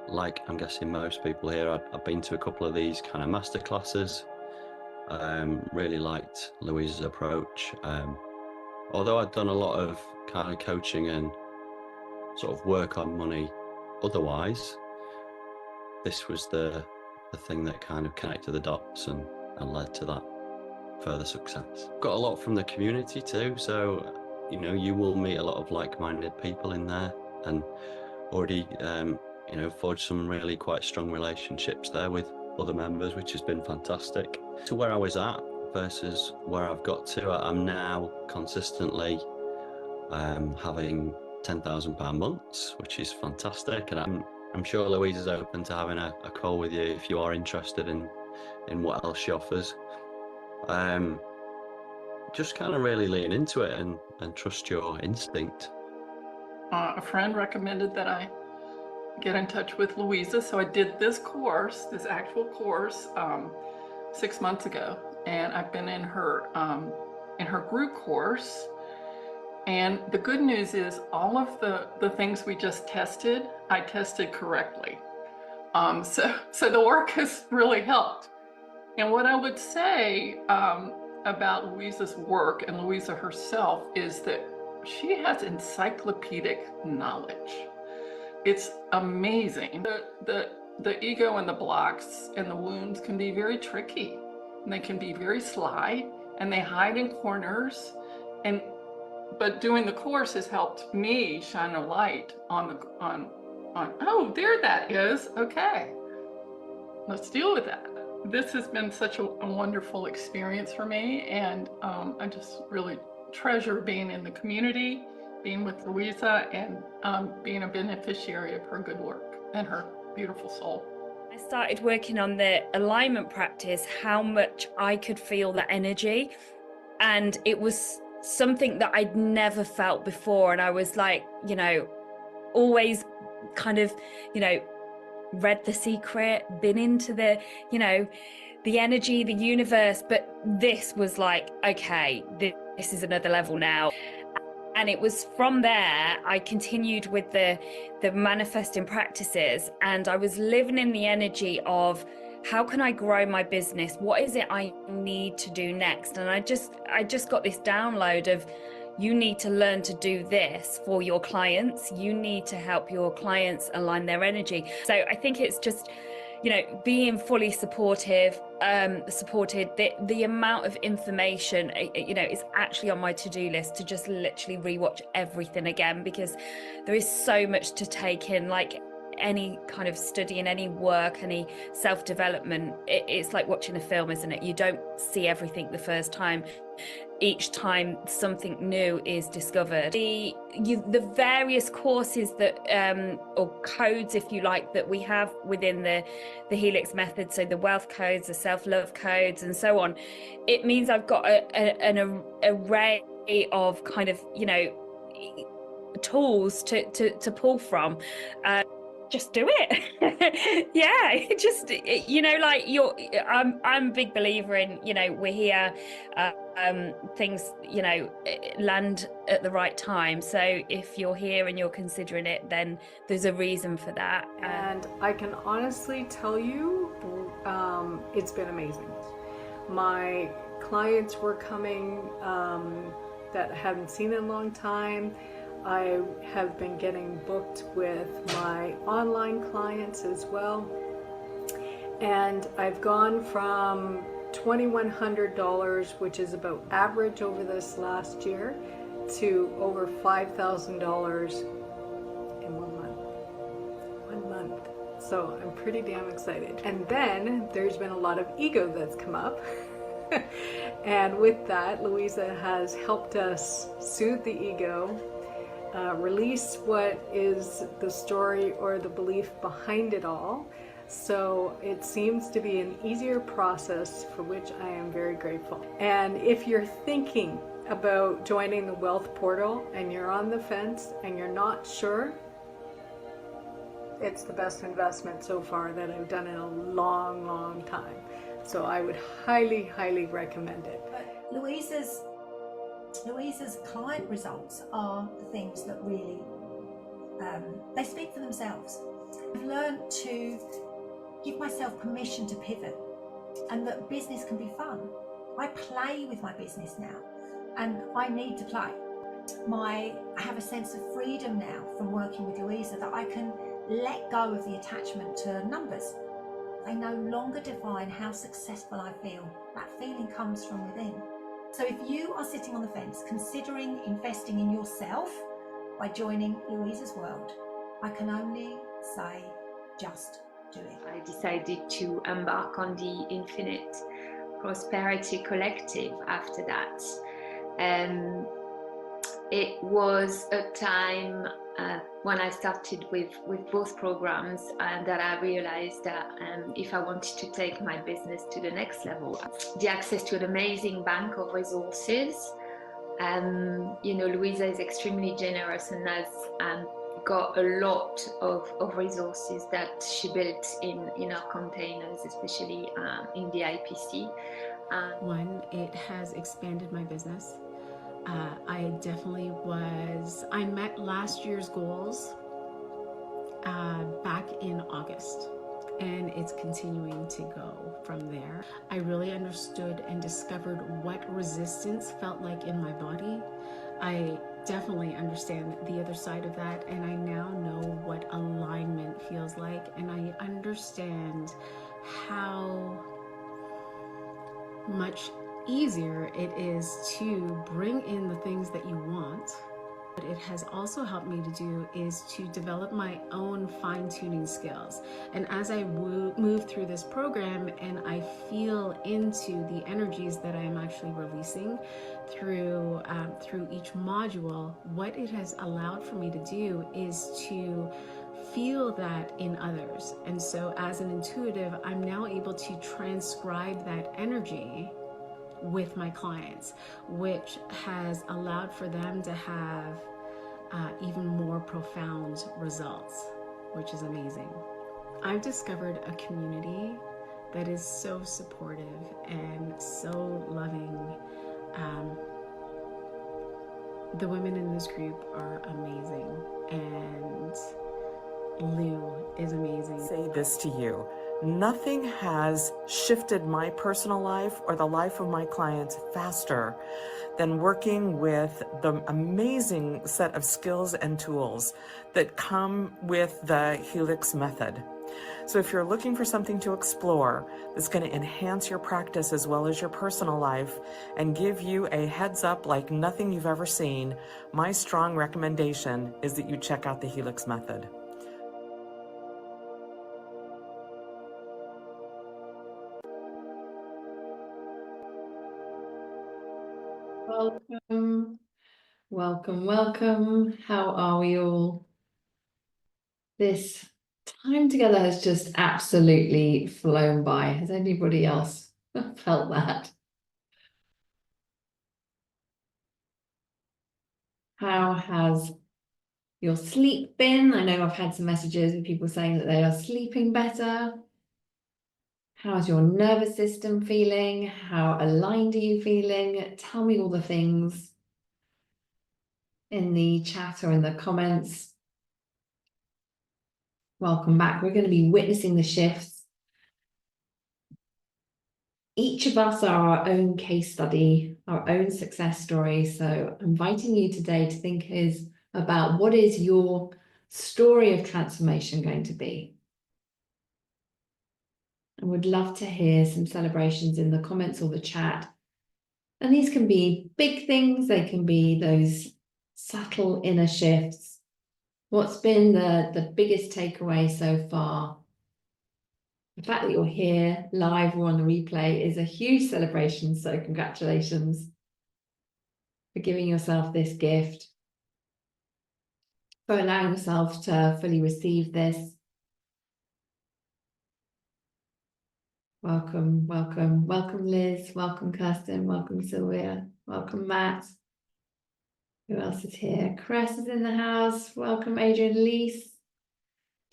like I'm guessing most people here, I've been to a couple of these kind of master classes. Really liked Louisa's approach. Although I'd done a lot of kind of coaching and sort of work on money otherwise, this was the thing that kind of connected the dots and led to that further success. Got a lot from the community too, so you will meet a lot of like-minded people in there, and already forged some really quite strong relationships there with other members, which has been fantastic. To where I was at versus where I've got to, I'm now consistently having £10,000 months, which is fantastic, and I'm sure Louise is open to having a call with you if you are interested in what else she offers. Just kind of really lean into it and trust your instinct. A friend recommended that I get in touch with Louisa, so I did this course, this actual course, 6 months ago, and I've been in her group course. And the good news is all of the things we just tested, I tested correctly. So the work has really helped. And what I would say about Louisa's work and Louisa herself is that she has encyclopedic knowledge. It's amazing. The ego and the blocks and the wounds can be very tricky, and they can be very sly, and they hide in corners. But doing the course has helped me shine a light on oh, there that is. Okay, let's deal with that. This has been such a wonderful experience for me, and I just really treasure being in the community, being with Louisa, and being a beneficiary of her good work and her beautiful soul. I started working on the alignment practice, how much I could feel the energy, and it was something that I'd never felt before. And I was like, always kind of, read The Secret, been into the energy, the universe, but this was like, okay, this is another level now. And it was from there I continued with the manifesting practices, and I was living in the energy of, how can I grow my business? What is it I need to do next? And I just got this download of, you need to learn to do this for your clients. You need to help your clients align their energy. So I think it's just, being fully supported, the amount of information, is actually on my to-do list to just literally rewatch everything again, because there is so much to take in. Like any kind of study and any work, any self-development, it's like watching a film, isn't it? You don't see everything the first time. Each time something new is discovered. The various courses that or codes, if you like, that we have within the Helix method, so the wealth codes, the self-love codes, and so on, it means I've got an array of kind of tools to pull from. Just do it. Yeah, just like I'm a big believer in we're here, things land at the right time. So if you're here and you're considering it, then there's a reason for that. And I can honestly tell you, it's been amazing. My clients were coming that I haven't seen in a long time. I have been getting booked with my online clients as well. And I've gone from $2,100, which is about average over this last year, to over $5,000 in 1 month. 1 month. So I'm pretty damn excited. And then there's been a lot of ego that's come up. And with that, Louisa has helped us soothe the ego, release what is the story or the belief behind it all. So it seems to be an easier process, for which I am very grateful. And if you're thinking about joining the Wealth Portal and you're on the fence and you're not sure, it's the best investment so far that I've done in a long, long time. So I would highly, highly recommend it. Louisa's client results are the things that really, they speak for themselves. I've learned to give myself permission to pivot, and that business can be fun. I play with my business now, and I need to play. I have a sense of freedom now from working with Louisa, that I can let go of the attachment to numbers. They no longer define how successful I feel. That feeling comes from within. So if you are sitting on the fence, considering investing in yourself by joining Louisa's world, I can only say, just do it. I decided to embark on the Infinite Prosperity Collective after that. It was a time when I started with both programs, and that I realized that if I wanted to take my business to the next level, the access to an amazing bank of resources. You know, Louisa is extremely generous and has got a lot of resources that she built in our containers, especially in the IPC. One, it has expanded my business. I met last year's goals back in August, and it's continuing to go from there. I really understood and discovered what resistance felt like in my body. I definitely understand the other side of that, and I now know what alignment feels like, and I understand how much easier it is to bring in the things that you want. What it has also helped me to do is to develop my own fine-tuning skills. And as I move through this program and I feel into the energies that I am actually releasing through each module, what it has allowed for me to do is to feel that in others. And so as an intuitive, I'm now able to transcribe that energy with my clients, which has allowed for them to have even more profound results, which is amazing. I've discovered a community that is so supportive and so loving. The women in this group are amazing, and Lou is amazing. Say this to you. Nothing has shifted my personal life or the life of my clients faster than working with the amazing set of skills and tools that come with the Helix method. So if you're looking for something to explore that's going to enhance your practice as well as your personal life and give you a heads up like nothing you've ever seen, my strong recommendation is that you check out the Helix method. Welcome, welcome, welcome. How are we all? This time together has just absolutely flown by. Has anybody else felt that? How has your sleep been? I know I've had some messages with people saying that they are sleeping better. How's your nervous system feeling? How aligned are you feeling? Tell me all the things in the chat or in the comments. Welcome back. We're going to be witnessing the shifts. Each of us are our own case study, our own success story. So I'm inviting you today to think about what is your story of transformation going to be. I would love to hear some celebrations in the comments or the chat. And these can be big things. They can be those subtle inner shifts. What's been the biggest takeaway so far? The fact that you're here live or on the replay is a huge celebration. So congratulations for giving yourself this gift, for allowing yourself to fully receive this. Welcome, welcome, welcome Liz, welcome Kirsten, welcome Sylvia, welcome Matt. Who else is here? Cress is in the house. Welcome Adrian, Lise,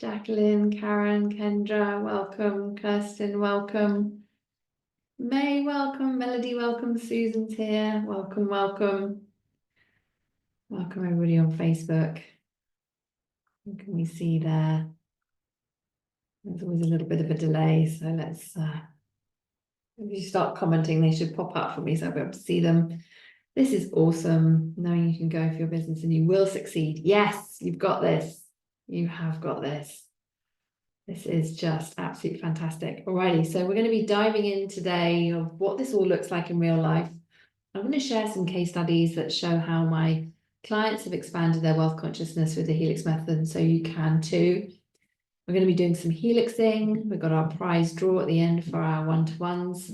Jacqueline, Karen, Kendra, welcome. Kirsten, welcome. May, welcome. Melody, welcome. Susan's here. Welcome, welcome. Welcome everybody on Facebook. What can we see there? There's always a little bit of a delay, so let's, if you start commenting, they should pop up for me so I'll be able to see them. This is awesome, knowing you can go for your business and you will succeed. Yes, you've got this. You have got this. This is just absolutely fantastic. Alrighty, so we're going to be diving in today of what this all looks like in real life. I'm going to share some case studies that show how my clients have expanded their wealth consciousness with the Helix method, so you can too. We're going to be doing some helixing. We've got our prize draw at the end for our one-to-ones.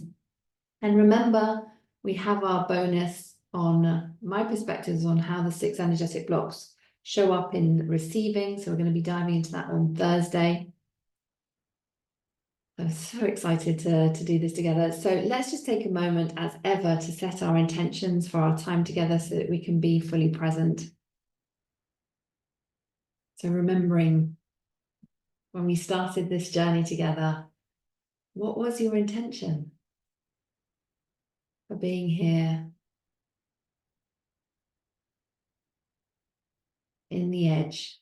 And remember, we have our bonus on my perspectives on how the 6 energetic blocks show up in receiving. So we're going to be diving into that on Thursday. I'm so excited to do this together. So let's just take a moment as ever to set our intentions for our time together so that we can be fully present. So remembering when we started this journey together, what was your intention for being here in the edge?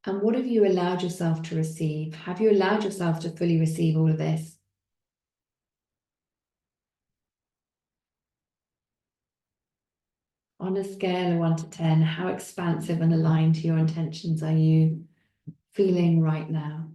And what have you allowed yourself to receive? Have you allowed yourself to fully receive all of this? On a scale of 1 to 10, how expansive and aligned to your intentions are you feeling right now?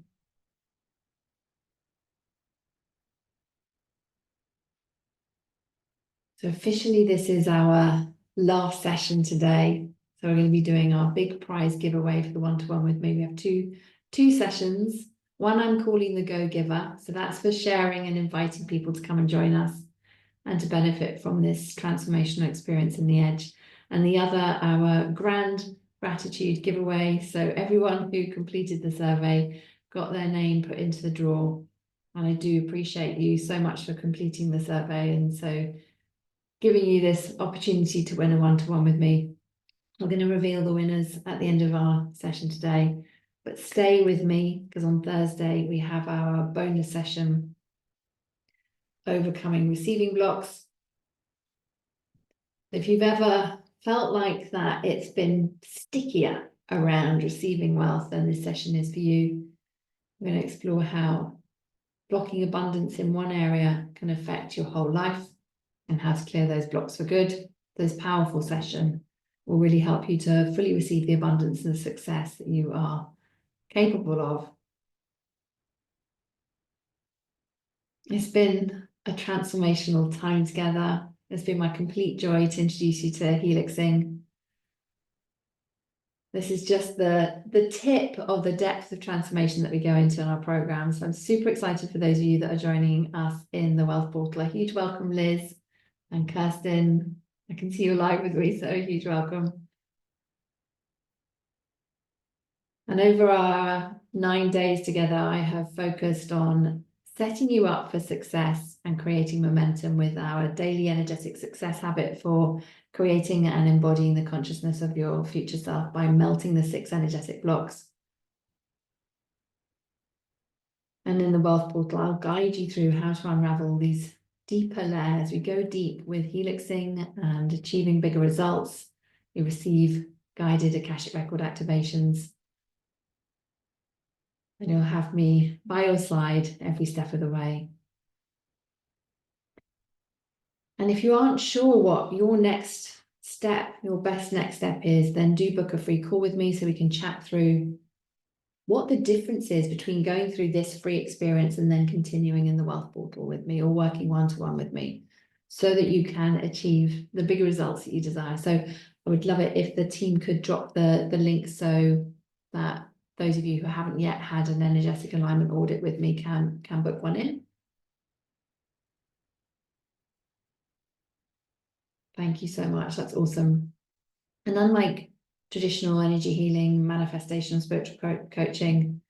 So officially, this is our last session today. So we're going to be doing our big prize giveaway for the one-to-one with me. We have two sessions. One I'm calling the Go Giver. So that's for sharing and inviting people to come and join us and to benefit from this transformational experience in the edge. And the other, our grand gratitude giveaway. So everyone who completed the survey got their name put into the draw. And I do appreciate you so much for completing the survey. And so giving you this opportunity to win a one-to-one with me. We're going to reveal the winners at the end of our session today, but stay with me because on Thursday we have our bonus session, overcoming receiving blocks. If you've ever felt like that it's been stickier around receiving wealth, then this session is for you. We're going to explore how blocking abundance in one area can affect your whole life and how to clear those blocks for good. This powerful session will really help you to fully receive the abundance and the success that you are capable of. It's been a transformational time together. It's been my complete joy to introduce you to helixing. This is just the tip of the depth of transformation that we go into in our program. So I'm super excited for those of you that are joining us in the Wealth Portal. A huge welcome, Liz and Kirsten. I can see you live with me, so a huge welcome. And over our 9 days together, I have focused on setting you up for success and creating momentum with our daily energetic success habit for creating and embodying the consciousness of your future self by melting the 6 energetic blocks. And in the Wealth Portal, I'll guide you through how to unravel these deeper layers. We go deep with helixing and achieving bigger results. You receive guided Akashic record activations. And you'll have me by your side every step of the way. And if you aren't sure what your next step, your best next step is, then do book a free call with me so we can chat through what the difference is between going through this free experience and then continuing in the Wealth Portal with me or working one-to-one with me so that you can achieve the bigger results that you desire. So I would love it if the team could drop the link so that those of you who haven't yet had an energetic alignment audit with me can book one in. Thank you so much. That's awesome. And unlike traditional energy healing, manifestation, spiritual coaching,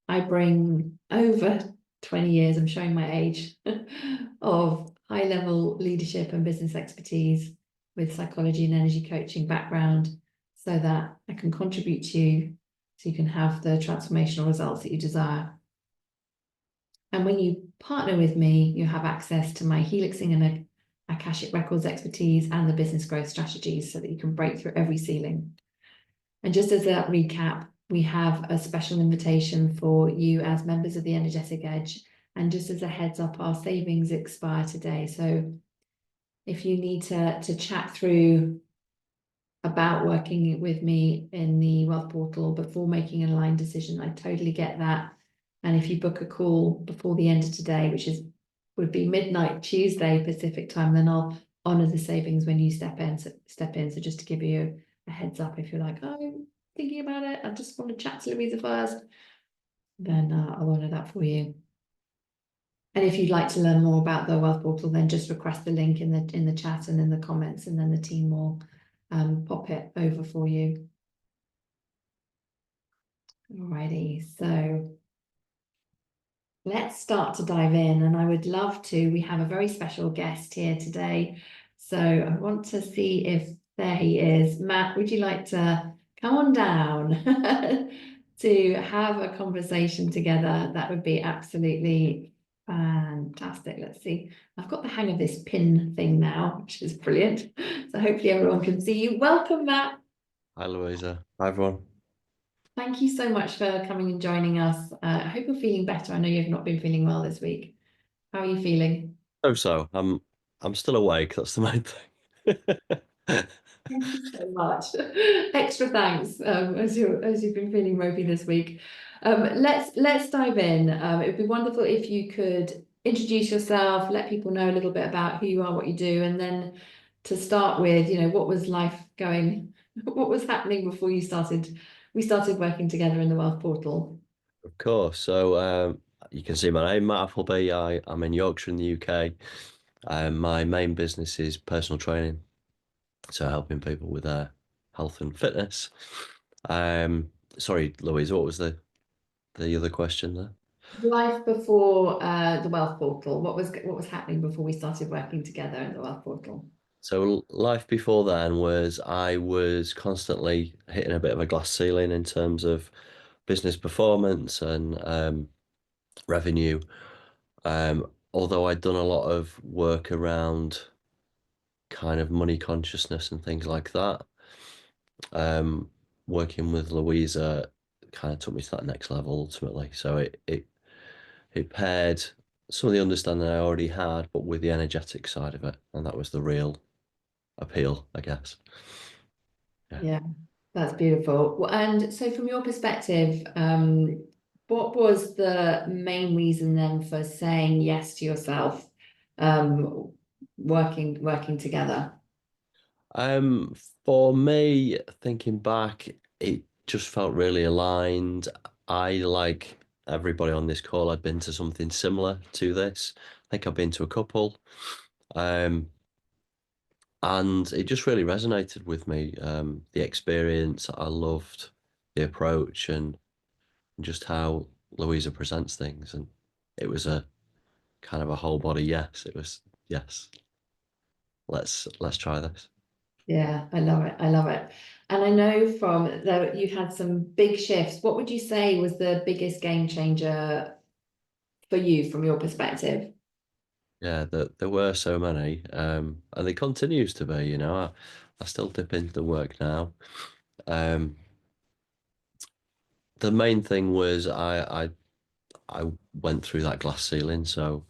I bring over 20 years, I'm showing my age, of high-level leadership and business expertise with psychology and energy coaching background so that I can contribute to you so you can have the transformational results that you desire. And when you partner with me, you have access to my helixing and Akashic records expertise and the business growth strategies so that you can break through every ceiling. And just as a recap, we have a special invitation for you as members of the Energetic Edge. And just as a heads up, our savings expire today. So if you need to chat through about working with me in the Wealth Portal before making an aligned decision, I totally get that. And if you book a call before the end of today, which would be midnight Tuesday Pacific time, then I'll honor the savings when you step in. So just to give you a heads up, if you're like, oh, I'm thinking about it, I just want to chat to Louisa first, then I'll honor that for you. And if you'd like to learn more about the Wealth Portal, then just request the link in the chat and in the comments, and then the team will pop it over for you. Alrighty, so let's start to dive in, and I would love to. We have a very special guest here today, so I want to see if there he is. Matt, would you like to come on down to have a conversation together? That would be absolutely fantastic. Let's see. I've got the hang of this pin thing now, which is brilliant. So hopefully everyone can see you. Welcome, Matt. Hi, Louisa. Hi, everyone. Thank you so much for coming and joining us. I hope you're feeling better. I know you've not been feeling well this week. How are you feeling? So I'm still awake. That's the main thing. Thank you so much. Extra thanks as you've been feeling ropey this week. Let's dive in. It would be wonderful if you could introduce yourself, let people know a little bit about who you are, what you do, and then to start with, what was life going, what was happening before we started working together in the Wealth Portal. Of course. So you can see my name, Matt Appleby. I'm in Yorkshire in the UK. My main business is personal training, so helping people with their health and fitness. Sorry, Louise, what was the other question there? Life before the Wealth Portal. What was happening before we started working together in the Wealth Portal? So life before then was I was constantly hitting a bit of a glass ceiling in terms of business performance and revenue. Although I'd done a lot of work around kind of money consciousness and things like that. Working with Louisa kind of took me to that next level ultimately. So it paired some of the understanding I already had, but with the energetic side of it, and that was the real appeal, I guess. Yeah, that's beautiful. And so from your perspective, what was the main reason then for saying yes to yourself, working together? Um, for me, thinking back, it just felt really aligned. I, like everybody on this call, I'd been to something similar to this. I think I've been to a couple. And it just really resonated with me. The experience, I loved the approach and just how Louisa presents things. And it was a kind of a whole body yes. It was yes. Let's try this. Yeah, I love it. I love it. And I know from that you had some big shifts. What would you say was the biggest game changer for you from your perspective? Yeah, there were so many, and there continues to be. I still dip into the work now. The main thing was I went through that glass ceiling, so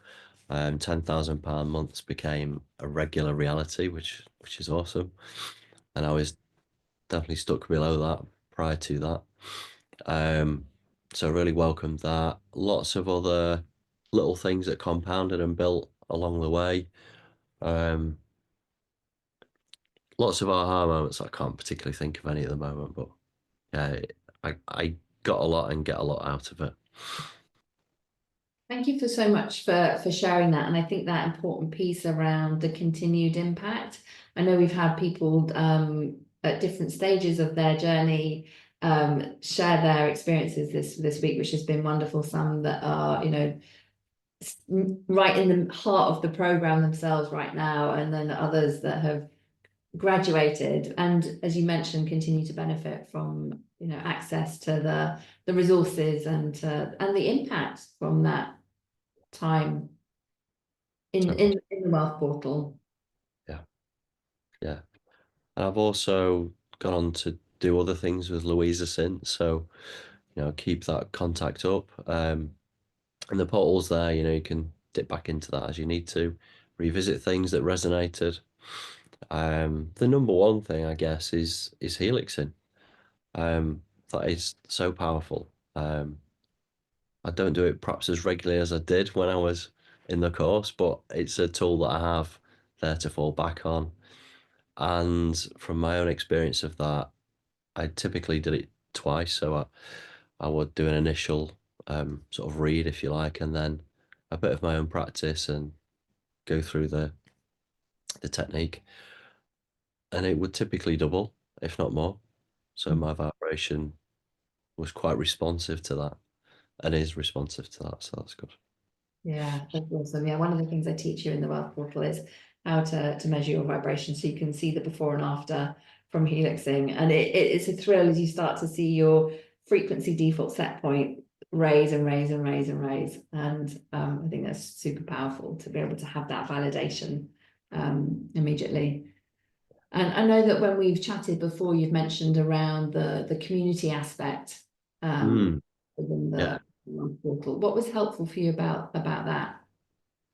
£10,000 months became a regular reality, which is awesome. And I was definitely stuck below that prior to that. So I really welcomed that. Lots of other little things that compounded and built along the way. Lots of aha moments. I can't particularly think of any at the moment, but yeah, I got a lot and get a lot out of it. Thank you for so much for sharing that. And I think that important piece around the continued impact. I know we've had people at different stages of their journey share their experiences this week, which has been wonderful. Some that are, right in the heart of the program themselves right now, and then others that have graduated and, as you mentioned, continue to benefit from access to the resources and the impact from that time in the Wealth Portal. Yeah. And I've also gone on to do other things with Louisa since, so keep that contact up. And the portal's there, you can dip back into that as you need to, revisit things that resonated. The number one thing, I guess, is helixing. That is so powerful. I don't do it perhaps as regularly as I did when I was in the course, but it's a tool that I have there to fall back on. And from my own experience of that, I typically did it twice. So I would do an initial sort of read, if you like, and then a bit of my own practice and go through the technique. And it would typically double, if not more. So my vibration was quite responsive to that and is responsive to that. So that's good. Yeah, that's awesome. Yeah, one of the things I teach you in the Wealth Portal is how to measure your vibration so you can see the before and after from helixing. And it's a thrill as you start to see your frequency default set point raise and raise and raise and raise. And I think that's super powerful to be able to have that validation immediately. And I know that when we've chatted before, you've mentioned around the community aspect within Yeah. the portal. What was helpful for you about that?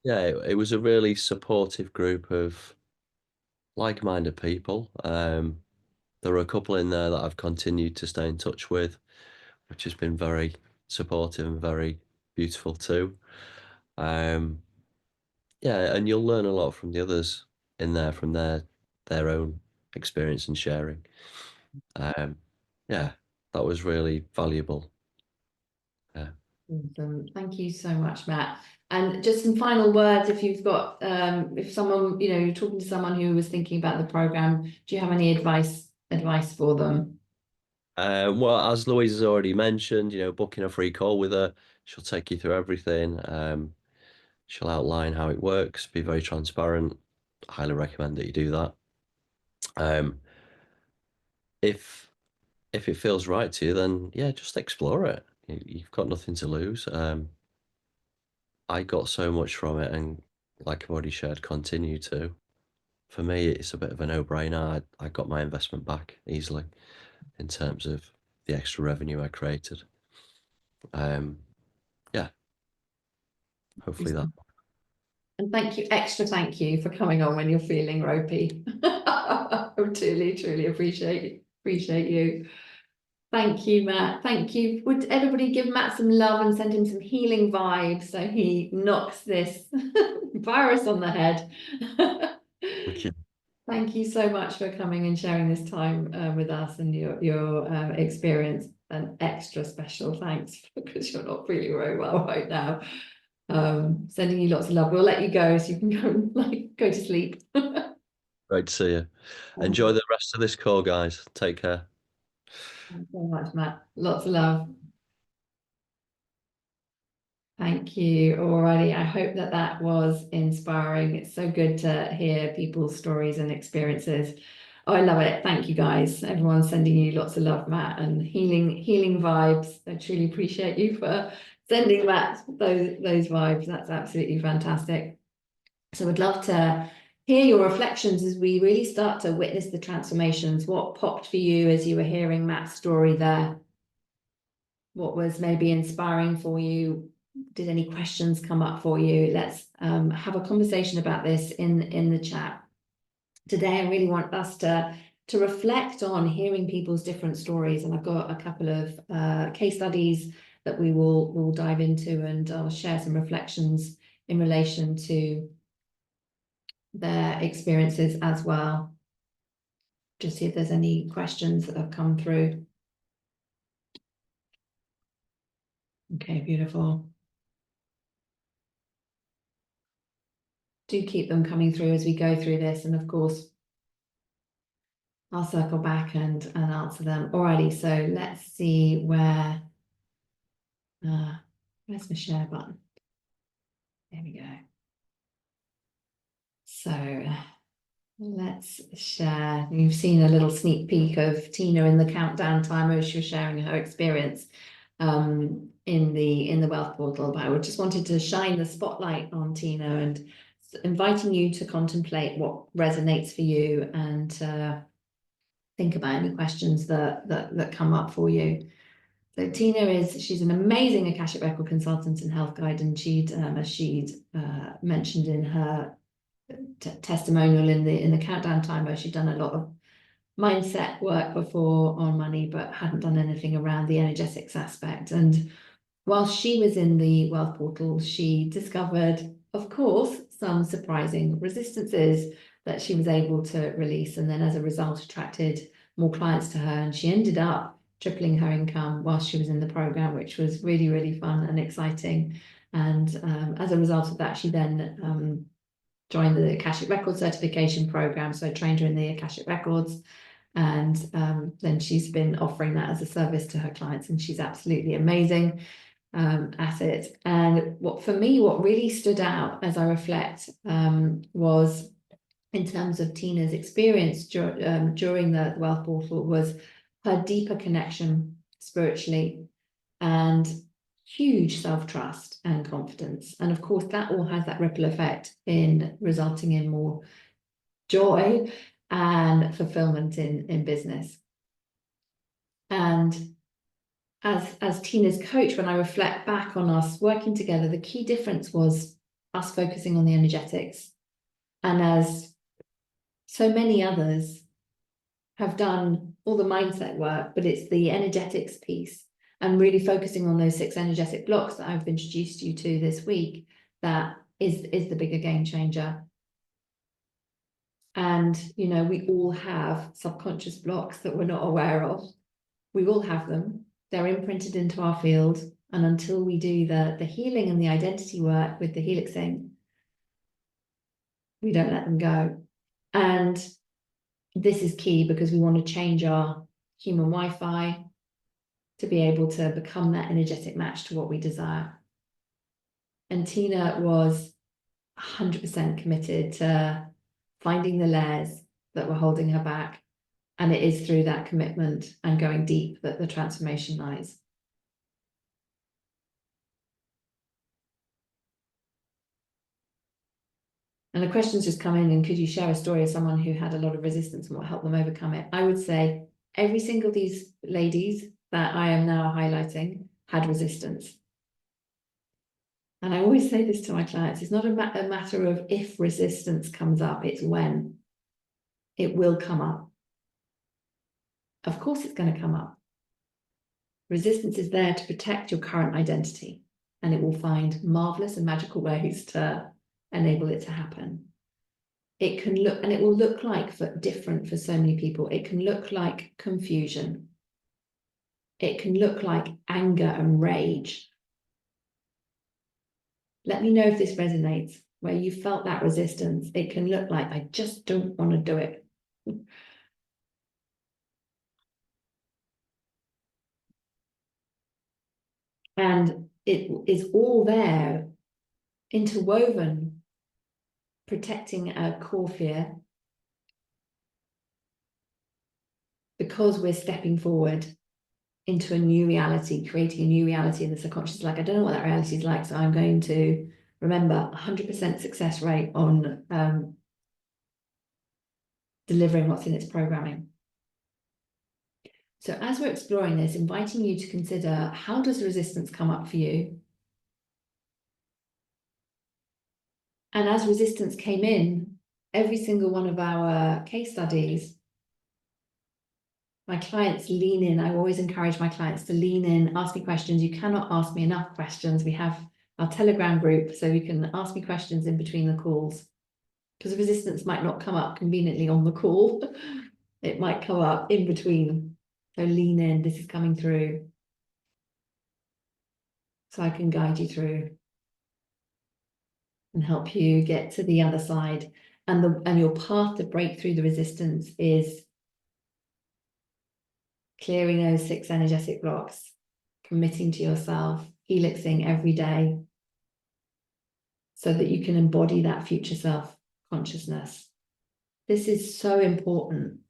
Yeah, it was a really supportive group of like-minded people. There were a couple in there that I've continued to stay in touch with, which has been very supportive and very beautiful too. Yeah, and you'll learn a lot from the others in there, from their own experience and sharing. Yeah, that was really valuable. Yeah. Awesome. Thank you so much, Matt. And just some final words, if you've got, if someone, you're talking to someone who was thinking about the program, do you have any advice for them? Well, as Louise has already mentioned, booking a free call with her, she'll take you through everything. She'll outline how it works, be very transparent. Highly recommend that you do that. If it feels right to you, then yeah, just explore it. You've got nothing to lose. I got so much from it, and like I've already shared, continue to. For me, it's a bit of a no-brainer. I got my investment back easily in terms of the extra revenue I created. Yeah, hopefully that. And thank you for coming on when you're feeling ropey. I truly appreciate you. Thank you, Matt. Thank you. Would everybody give Matt some love and send him some healing vibes so he knocks this virus on the head? Thank you. Thank you so much for coming and sharing this time with us and your experience. An extra special thanks because you're not feeling very well right now. Sending you lots of love. We'll let you go so you can go to sleep. Great to see you. Enjoy the rest of this call, guys. Take care. Thanks so much, Matt. Lots of love. Thank you. Alrighty. I hope that was inspiring. It's so good to hear people's stories and experiences. Oh, I love it. Thank you, guys. Everyone's sending you lots of love, Matt, and healing vibes. I truly appreciate you for sending Matt those vibes. That's absolutely fantastic. So I'd love to hear your reflections as we really start to witness the transformations. What popped for you as you were hearing Matt's story there? What was maybe inspiring for you? Did any questions come up for you? Let's have a conversation about this in the chat. Today, I really want us to reflect on hearing people's different stories. And I've got a couple of case studies that we'll dive into, and I'll share some reflections in relation to their experiences as well. Just see if there's any questions that have come through. Okay, beautiful. Do keep them coming through as we go through this, and of course I'll circle back and answer them. Alrighty, so let's see where's my share button? There we go. So let's share. You've seen a little sneak peek of Tina in the countdown timer as she was sharing her experience in the Wealth Portal. But I just wanted to shine the spotlight on Tina and inviting you to contemplate what resonates for you and think about any questions that come up for you. So Tina she's an amazing Akashic Record consultant and health guide, and as she'd mentioned in her testimonial in the countdown timer, she'd done a lot of mindset work before on money, but hadn't done anything around the energetics aspect. And while she was in the wealth portal, she discovered, of course, some surprising resistances that she was able to release, and then as a result attracted more clients to her, and she ended up tripling her income whilst she was in the program, which was really, really fun and exciting. And as a result of that, she then joined the Akashic Record certification program. So I trained her in the Akashic Records, and then she's been offering that as a service to her clients, and she's absolutely amazing at it. And what really stood out as I reflect was, in terms of Tina's experience during the wealth portal, was her deeper connection spiritually and huge self-trust and confidence. And of course, that all has that ripple effect in resulting in more joy and fulfillment in business. And as Tina's coach, when I reflect back on us working together, the key difference was us focusing on the energetics. And as so many others have done all the mindset work, but it's the energetics piece and really focusing on those 6 energetic blocks that I've introduced you to this week that is the bigger game changer. And, you know, we all have subconscious blocks that we're not aware of. We all have them. They're imprinted into our field. And until we do the healing and the identity work with the helixing, we don't let them go. And this is key because we want to change our human Wi-Fi to be able to become that energetic match to what we desire. And Tina was 100% committed to finding the layers that were holding her back. And it is through that commitment and going deep that the transformation lies. And the questions just come in, and could you share a story of someone who had a lot of resistance and what helped them overcome it? I would say every single of these ladies that I am now highlighting had resistance. And I always say this to my clients, it's not a matter of if resistance comes up, it's when. It will come up. Of course it's going to come up. Resistance is there to protect your current identity, and it will find marvelous and magical ways to enable it to happen. It can look, and it will look like different for so many people. It can look like confusion. It can look like anger and rage. Let me know if this resonates, where you felt that resistance. It can look like, I just don't want to do it. And it is all there, interwoven, protecting a core fear, because we're stepping forward into a new reality, creating a new reality in the subconscious. Like, I don't know what that reality is like, so I'm going to remember 100% success rate on delivering what's in its programming. So as we're exploring this, inviting you to consider, how does resistance come up for you? And as resistance came in, every single one of our case studies, my clients lean in. I always encourage my clients to lean in, ask me questions. You cannot ask me enough questions. We have our Telegram group, so you can ask me questions in between the calls, because resistance might not come up conveniently on the call. It might come up in between. So lean in, this is coming through, so I can guide you through and help you get to the other side. And your path to break through the resistance is clearing those 6 energetic blocks, committing to yourself, helixing every day, so that you can embody that future self consciousness. This is so important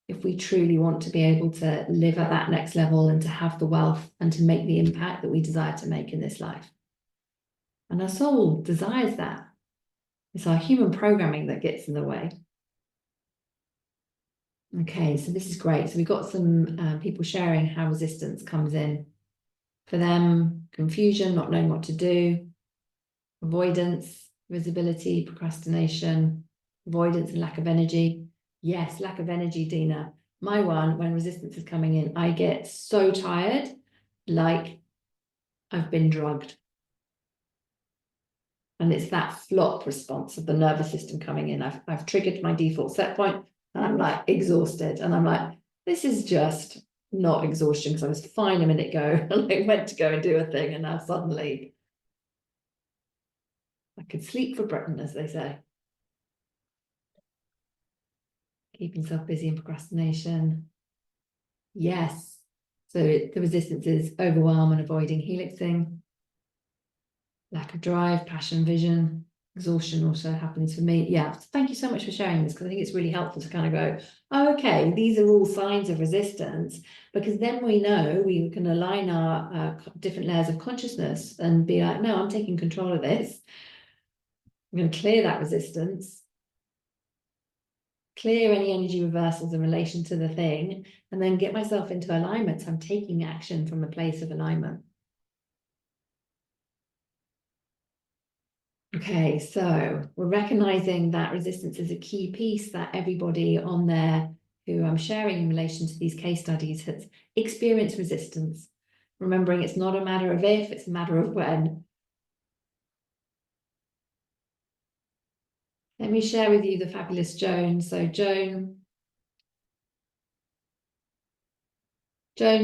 if we truly want to be able to live at that next level and to have the wealth and to make the impact that we desire to make in this life. And our soul desires that. It's our human programming that gets in the way. Okay, so this is great. So we've got some people sharing how resistance comes in. For them, confusion, not knowing what to do, avoidance, visibility, procrastination, avoidance and lack of energy. Yes, lack of energy, Dina. My one, when resistance is coming in, I get so tired, like I've been drugged. And it's that flop response of the nervous system coming in. I've triggered my default set point and I'm like exhausted. And I'm like, this is just not exhaustion because I was fine a minute ago and I went to go and do a thing. And now suddenly I could sleep for Britain, as they say. Keeping self busy and procrastination. Yes. So the resistance is overwhelm and avoiding helixing. Lack of drive, passion, vision, exhaustion also happens for me. Yeah, thank you so much for sharing this because I think it's really helpful to kind of go, oh, okay, these are all signs of resistance, because then we know we can align our different layers of consciousness and be like, no, I'm taking control of this. I'm going to clear that resistance, clear any energy reversals in relation to the thing, and then get myself into alignment. So I'm taking action from a place of alignment. Okay, so we're recognizing that resistance is a key piece that everybody on there who I'm sharing in relation to these case studies has experienced resistance. Remembering it's not a matter of if, it's a matter of when. Let me share with you the fabulous Joan. So Joan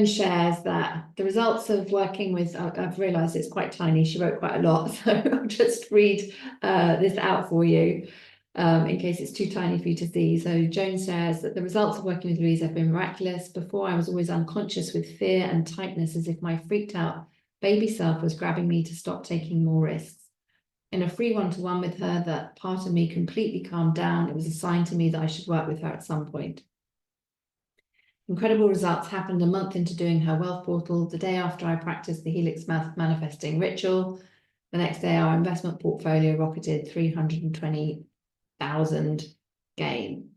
shares that the results of working with, I've realized it's quite tiny, she wrote quite a lot, so I'll just read this out for you in case it's too tiny for you to see. So Joan shares that the results of working with Louisa have been miraculous. Before, I was always unconscious with fear and tightness, as if my freaked out baby self was grabbing me to stop taking more risks. In a free one-to-one with her, that part of me completely calmed down. It was a sign to me that I should work with her at some point. Incredible results happened a month into doing her wealth portal. The day after I practiced the Helix manifesting ritual, the next day our investment portfolio rocketed 320,000 gain.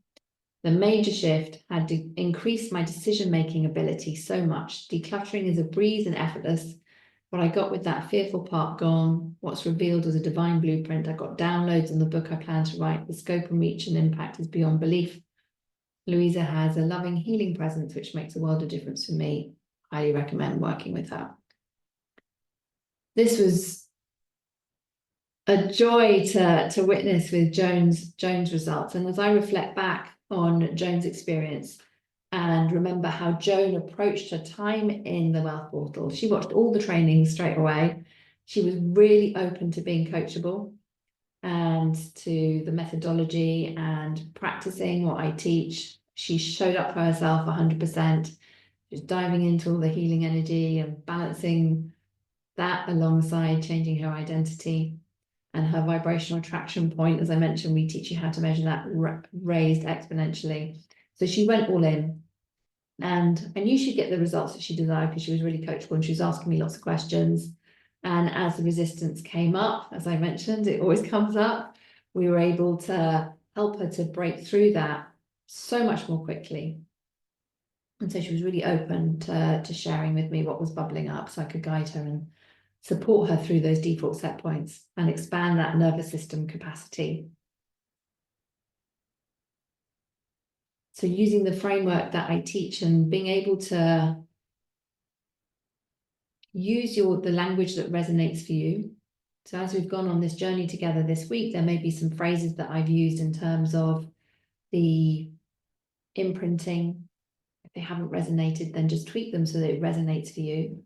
The major shift had increased my decision-making ability so much. Decluttering is a breeze and effortless. What I got with that fearful part gone, what's revealed was a divine blueprint. I got downloads on the book I plan to write. The scope and reach and impact is beyond belief. Louisa has a loving, healing presence, which makes a world of difference for me. Highly recommend working with her. This was a joy to witness with Joan's results. And as I reflect back on Joan's experience and remember how Joan approached her time in the Wealth Portal, she watched all the trainings straight away. She was really open to being coachable and to the methodology and practicing what I teach. She showed up for herself 100%. She was diving into all the healing energy and balancing that alongside changing her identity and her vibrational attraction point. As I mentioned, we teach you how to measure that raised exponentially. So she went all in. And I knew she'd get the results that she desired because she was really coachable and she was asking me lots of questions. And as the resistance came up, as I mentioned, it always comes up, we were able to help her to break through that so much more quickly. And so she was really open to sharing with me what was bubbling up so I could guide her and support her through those default set points and expand that nervous system capacity. So using the framework that I teach and being able to use the language that resonates for you. So as we've gone on this journey together this week, there may be some phrases that I've used in terms of the imprinting. If they haven't resonated, then just tweak them so that it resonates for you.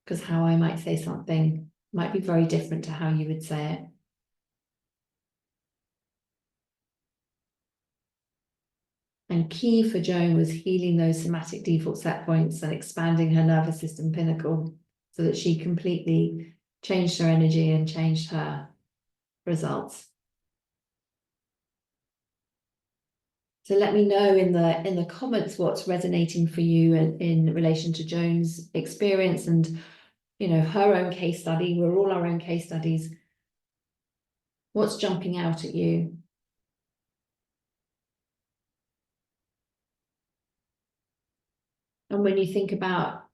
Because how I might say something might be very different to how you would say it. And key for Joan was healing those somatic default set points and expanding her nervous system pinnacle so that she completely changed her energy and changed her results. So let me know in the comments what's resonating for you in relation to Joan's experience and, you know, her own case study. We're all our own case studies. What's jumping out at you? And when you think about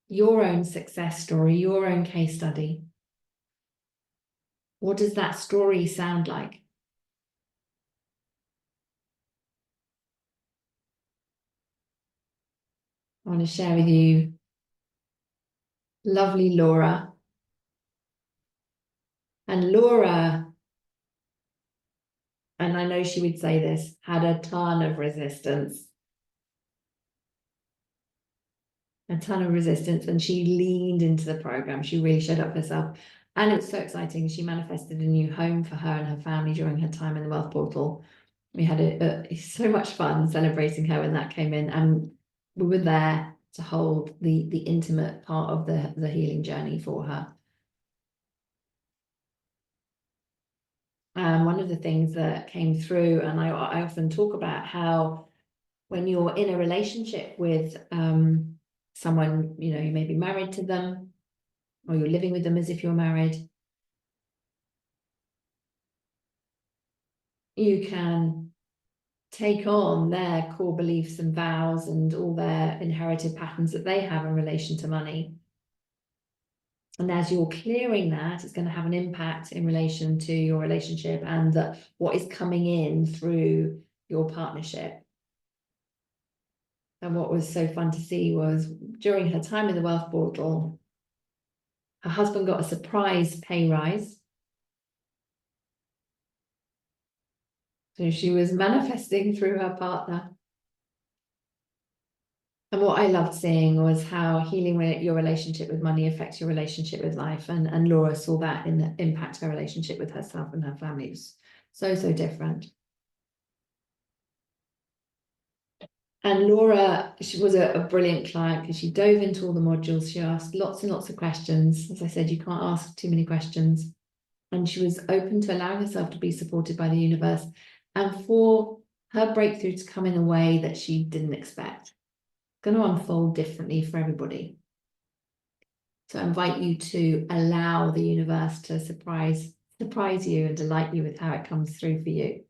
your own success story, your own case study, what does that story sound like? I want to share with you lovely Laura. And Laura, and I know she would say this, had a ton of resistance. A ton of resistance, and she leaned into the program. She really showed up herself. And it's so exciting. She manifested a new home for her and her family during her time in the Wealth Portal. We had so much fun celebrating her when that came in, and we were there to hold the intimate part of the healing journey for her. And one of the things that came through, and I often talk about how when you're in a relationship with someone, you know, you may be married to them, or you're living with them as if you're married, you can take on their core beliefs and vows and all their inherited patterns that they have in relation to money. And as you're clearing that, it's going to have an impact in relation to your relationship and what is coming in through your partnership. And what was so fun to see was during her time in the Wealth Portal, her husband got a surprise pay rise. So she was manifesting through her partner. And what I loved seeing was how healing your relationship with money affects your relationship with life. And Laura saw that impact her relationship with herself and her family. It was so, so different. And Laura, she was a brilliant client because she dove into all the modules. She asked lots and lots of questions. As I said, you can't ask too many questions. And she was open to allowing herself to be supported by the universe and for her breakthrough to come in a way that she didn't expect. Going to unfold differently for everybody. So I invite you to allow the universe to surprise you and delight you with how it comes through for you.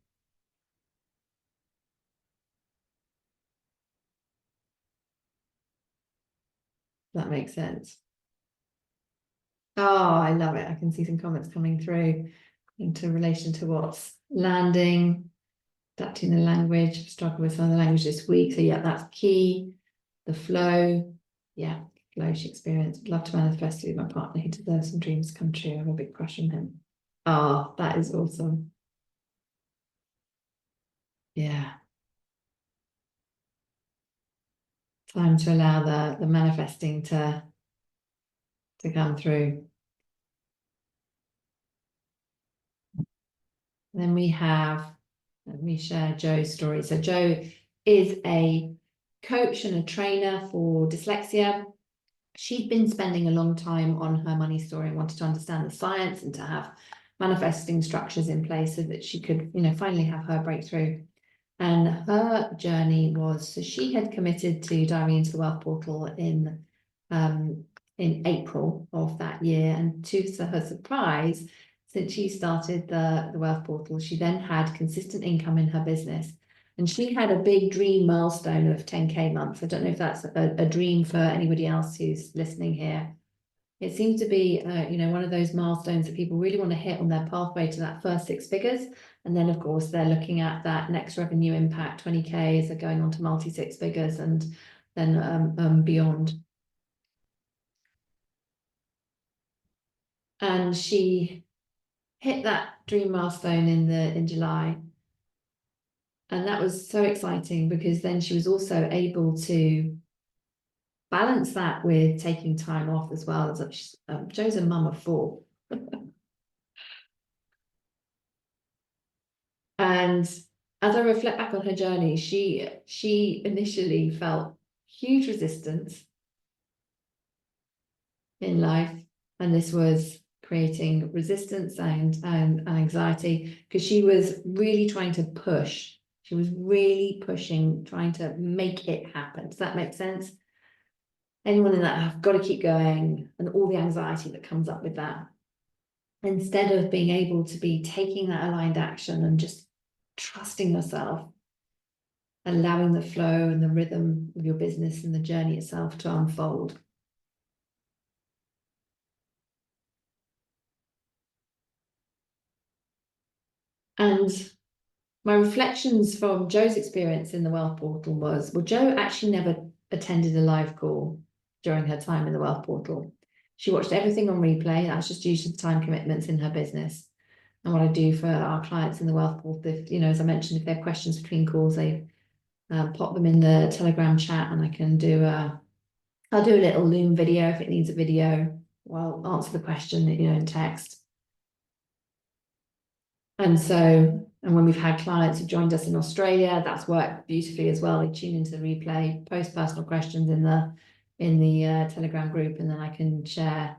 That makes sense. Oh, I love it. I can see some comments coming through into relation to what's landing, adapting the language, struggle with some of the language this week. So yeah, that's key. The flow, yeah, flow she experienced. Love to manifest with my partner. He deserves some dreams come true. I have a big crush on him. Oh, that is awesome. Yeah. Time to allow the manifesting to come through. And then we have, let me share Joe's story. So Joe is a coach and a trainer for dyslexia. She'd been spending a long time on her money story and wanted to understand the science and to have manifesting structures in place so that she could, you know, finally have her breakthrough. And her journey was, so she had committed to diving into the Wealth Portal in April of that year. And to her surprise, since she started the Wealth Portal, she then had consistent income in her business. And she had a big dream milestone of 10K months. I don't know if that's a dream for anybody else who's listening here. It seems to be, you know, one of those milestones that people really want to hit on their pathway to that first 6 figures. And then, of course, they're looking at that next revenue impact, 20K, as they're going on to multi-6 figures and then beyond. And she hit that dream milestone in July. And that was so exciting because then she was also able to balance that with taking time off as well. Joe's a mum of 4. And as I reflect back on her journey, she initially felt huge resistance in life. And this was creating resistance and anxiety because she was really trying to push. She was really pushing, trying to make it happen. Does that make sense? Anyone in that, I've got to keep going, and all the anxiety that comes up with that. Instead of being able to be taking that aligned action and just trusting yourself allowing the flow and the rhythm of your business and the journey itself to unfold. And my reflections from Joe's experience in the Wealth Portal was, well, Joe actually never attended a live call during her time in the Wealth Portal. She watched everything on replay. That's just due to the time commitments in her business. And what I do for our clients in the Wealth Portal, if, you know, as I mentioned, if they have questions between calls, they pop them in the Telegram chat, and I can do I'll do a little Loom video if it needs a video. Well, answer the question, you know, in text. And so, and when we've had clients who joined us in Australia, that's worked beautifully as well. They tune into the replay, post personal questions in the Telegram group, and then I can share,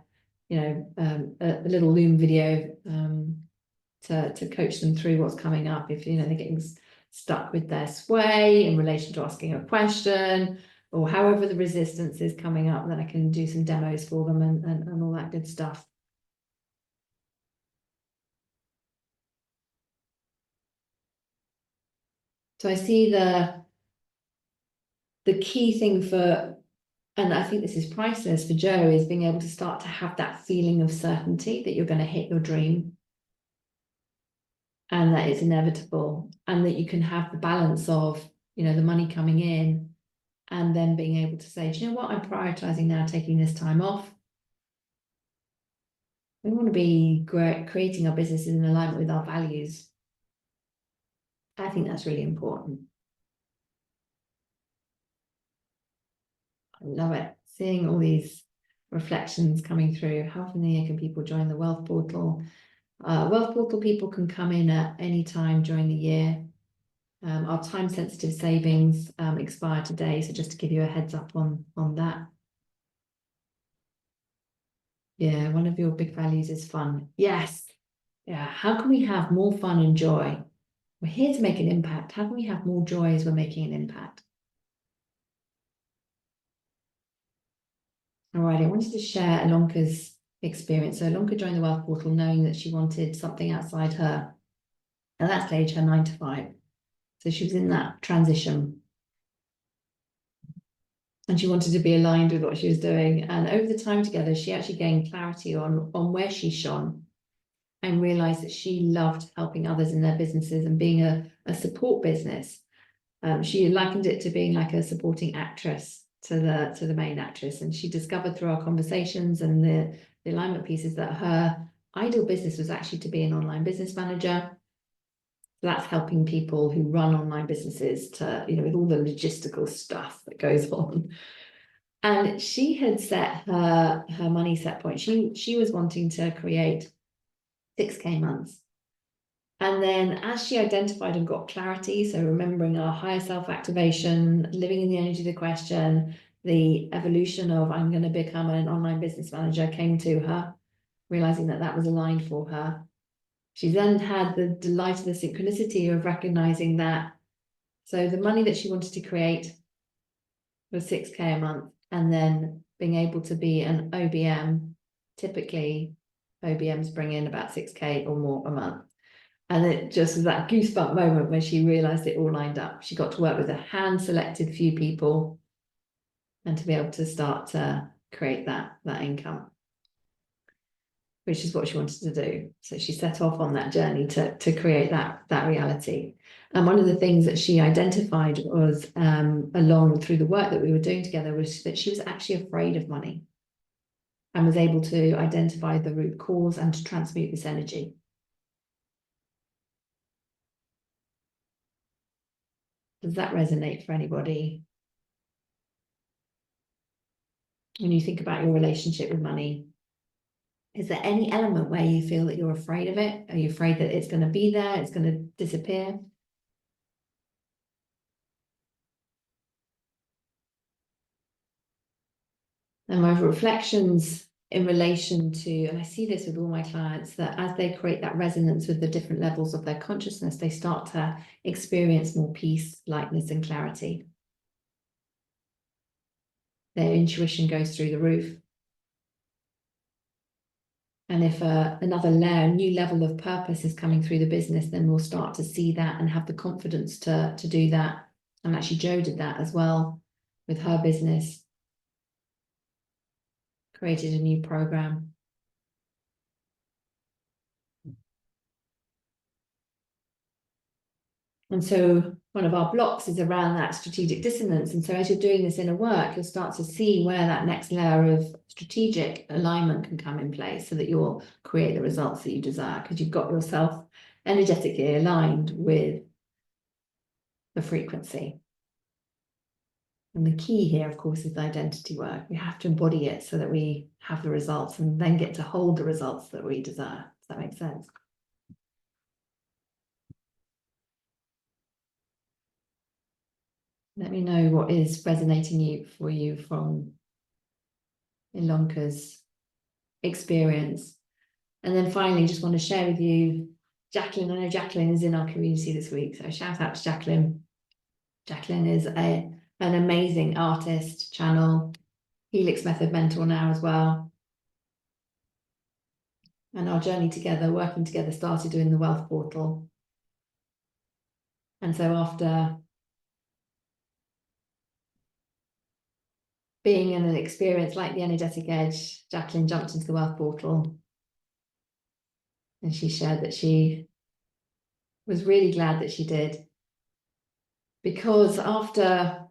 you know, a little Loom video to coach them through what's coming up. If, you know, they're getting stuck with their sway in relation to asking a question, or however the resistance is coming up, then I can do some demos for them and all that good stuff. So I see the key thing for, and I think this is priceless for Joe, is being able to start to have that feeling of certainty that you're going to hit your dream, and that it's inevitable, and that you can have the balance of, you know, the money coming in, and then being able to say, do you know what, I'm prioritizing now taking this time off. We want to be creating our businesses in alignment with our values. I think that's really important. I love it. Seeing all these reflections coming through. How often a year can people join the Wealth Portal? Wealth Portal people can come in at any time during the year. Our time-sensitive savings expire today, so just to give you a heads up on that. Yeah, one of your big values is fun. Yes. Yeah. How can we have more fun and joy? We're here to make an impact. How can we have more joy as we're making an impact? All right, I wanted to share Alonka's experience. So Alonka joined the Wealth Portal knowing that she wanted something outside her, at that stage, her 9 to 5. So she was in that transition. And she wanted to be aligned with what she was doing. And over the time together, she actually gained clarity on where she shone, and realized that she loved helping others in their businesses and being a support business. She likened it to being like a supporting actress to the main actress. And she discovered through our conversations and the alignment pieces that her ideal business was actually to be an online business manager. So that's helping people who run online businesses to, you know, with all the logistical stuff that goes on. And she had set her money set point. She was wanting to create 6K months. And then as she identified and got clarity, so remembering our higher self-activation, living in the energy of the question, the evolution of I'm going to become an online business manager came to her, realizing that that was aligned for her. She then had the delight of the synchronicity of recognizing that. So the money that she wanted to create was 6K a month, and then being able to be an OBM, typically OBMs bring in about 6K or more a month. And it just was that goosebump moment when she realized it all lined up. She got to work with a hand-selected few people and to be able to start to create that income, which is what she wanted to do. So she set off on that journey to create that reality. And one of the things that she identified was, along through the work that we were doing together, was that she was actually afraid of money, and was able to identify the root cause and to transmute this energy. Does that resonate for anybody? When you think about your relationship with money, is there any element where you feel that you're afraid of it? Are you afraid that it's going to be there, it's going to disappear? And my reflections in relation to, and I see this with all my clients, that as they create that resonance with the different levels of their consciousness, they start to experience more peace, lightness, and clarity. Their intuition goes through the roof. And if another layer, a new level of purpose is coming through the business, then we'll start to see that and have the confidence to do that And actually Jo did that as well with her business, created a new program. And so one of our blocks is around that strategic dissonance. And so as you're doing this inner work, you'll start to see where that next layer of strategic alignment can come in place so that you'll create the results that you desire, because you've got yourself energetically aligned with the frequency. And the key here, of course, is the identity work. We have to embody it so that we have the results and then get to hold the results that we desire. Does that make sense? Let me know what is resonating for you from Ilonka's experience. And then finally, just want to share with you, Jacqueline. I know Jacqueline is in our community this week, so shout out to Jacqueline. Jacqueline is an amazing artist, channel, Helix Method mentor now as well. And our journey together, working together, started doing the Wealth Portal. And so after being in an experience like the Energetic Edge, Jacqueline jumped into the Wealth Portal. And she shared that she was really glad that she did. Because after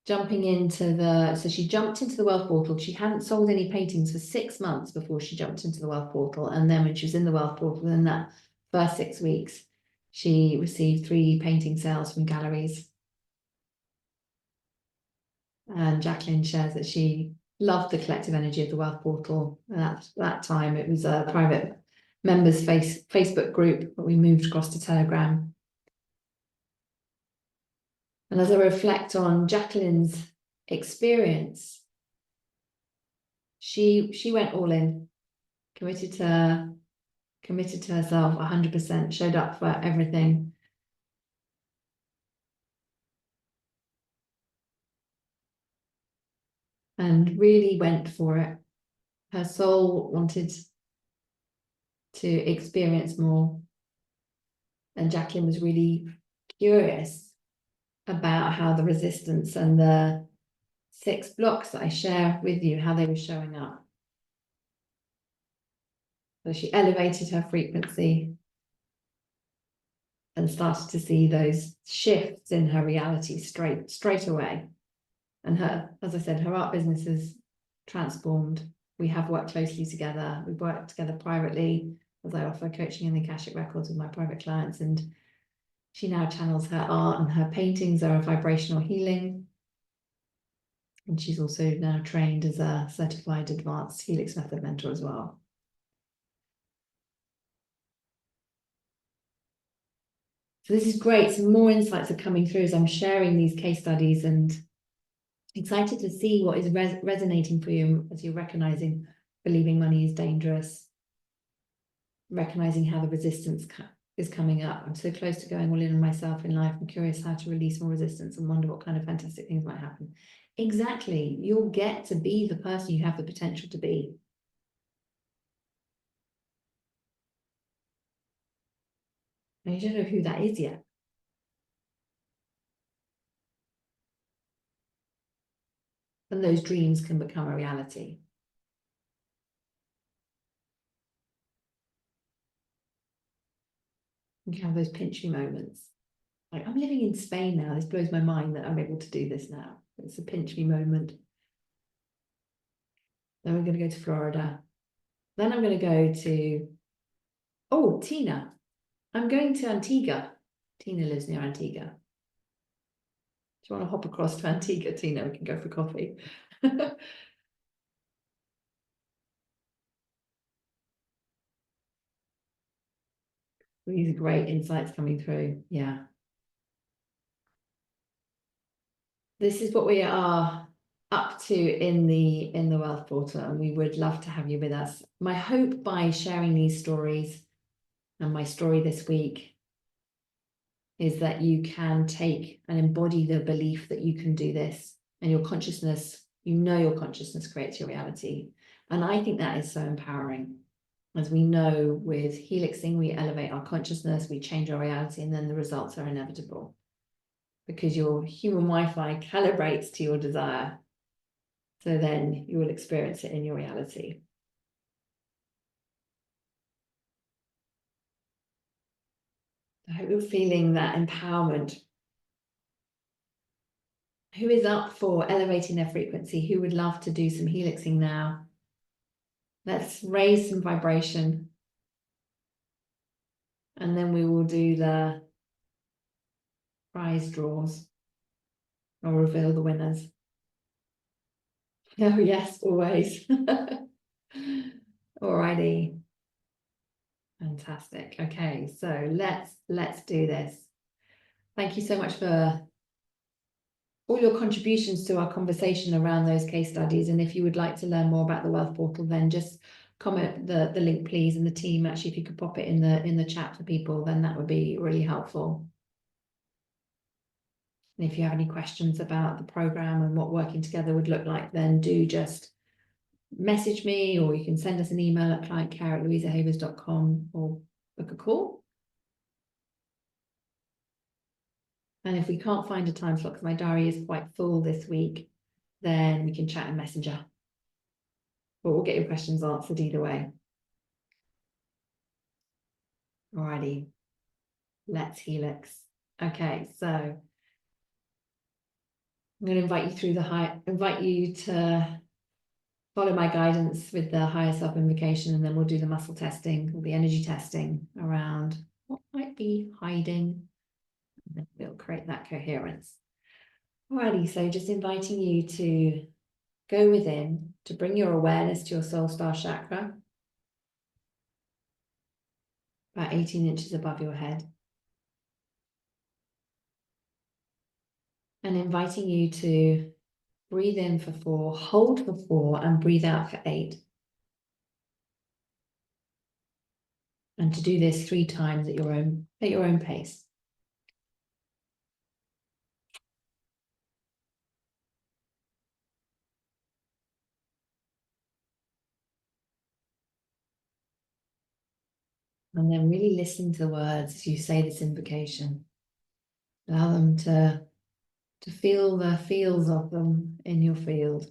jumping into so she jumped into the Wealth Portal. She hadn't sold any paintings for 6 months before she jumped into the Wealth Portal. And then when she was in the Wealth Portal, in that first 6 weeks, she received 3 painting sales from galleries. And Jacqueline shares that she loved the collective energy of the Wealth Portal. And at that time, it was a private members Facebook group, but we moved across to Telegram. And as I reflect on Jacqueline's experience, she went all in, committed to herself 100%, showed up for everything. And really went for it. Her soul wanted to experience more. And Jacqueline was really curious about how the resistance and the 6 blocks that I share with you, how they were showing up. So she elevated her frequency and started to see those shifts in her reality straight away. And her, as I said, her art business is transformed. We have worked closely together. We've worked together privately as I offer coaching in the Akashic records with my private clients. And she now channels her art, and her paintings are a vibrational healing. And she's also now trained as a certified advanced Helix Method mentor as well. So this is great. Some more insights are coming through as I'm sharing these case studies, and excited to see what is resonating for you as you're recognizing believing money is dangerous, recognizing how the resistance is coming up. I'm so close to going all in on myself in life. I'm curious how to release more resistance and wonder what kind of fantastic things might happen. Exactly. You'll get to be the person you have the potential to be. And you don't know who that is yet. And those dreams can become a reality. You can have those pinch me moments. Like, I'm living in Spain now. This blows my mind that I'm able to do this now. It's a pinch me moment. Then we're going to go to Florida. Then I'm going to go to, oh, Tina. I'm going to Antigua. Tina lives near Antigua. Do you want to hop across to Antigua, Tina? We can go for coffee. These are great insights coming through. Yeah. This is what we are up to in the Wealth Portal, and we would love to have you with us. My hope by sharing these stories and my story this week is that you can take and embody the belief that you can do this, and your consciousness, your consciousness creates your reality. And I think that is so empowering. As we know, with helixing, we elevate our consciousness, we change our reality, and then the results are inevitable. because your human Wi-Fi calibrates to your desire. So then you will experience it in your reality. I hope you're feeling that empowerment. Who is up for elevating their frequency? Who would love to do some helixing now? Let's raise some vibration. And then we will do the prize draws. I'll reveal the winners. Oh, yes, always. Alrighty. Fantastic. Okay, so let's do this. Thank you so much for all your contributions to our conversation around those case studies. And if you would like to learn more about the Wealth Portal, then just comment the link, please. And the team, actually, if you could pop it in the chat for people, then that would be really helpful. And if you have any questions about the program and what working together would look like, then do just message me, or you can send us an email at clientcare@louisahavers.com or book a call. And if we can't find a time slot, because my diary is quite full this week, then we can chat in Messenger. But we'll get your questions answered either way. Alrighty, let's helix. Okay, so I'm going to invite you to follow my guidance with the higher self invocation, and then we'll do the muscle testing, or the energy testing around what might be hiding. And then we'll create that coherence. Alrighty, so just inviting you to go within, to bring your awareness to your soul star chakra, about 18 inches above your head. And inviting you to breathe in for 4, hold for 4, and breathe out for 8. And to do this 3 times at your own pace. And then really listen to the words as you say this invocation. Allow them to feel the feels of them in your field.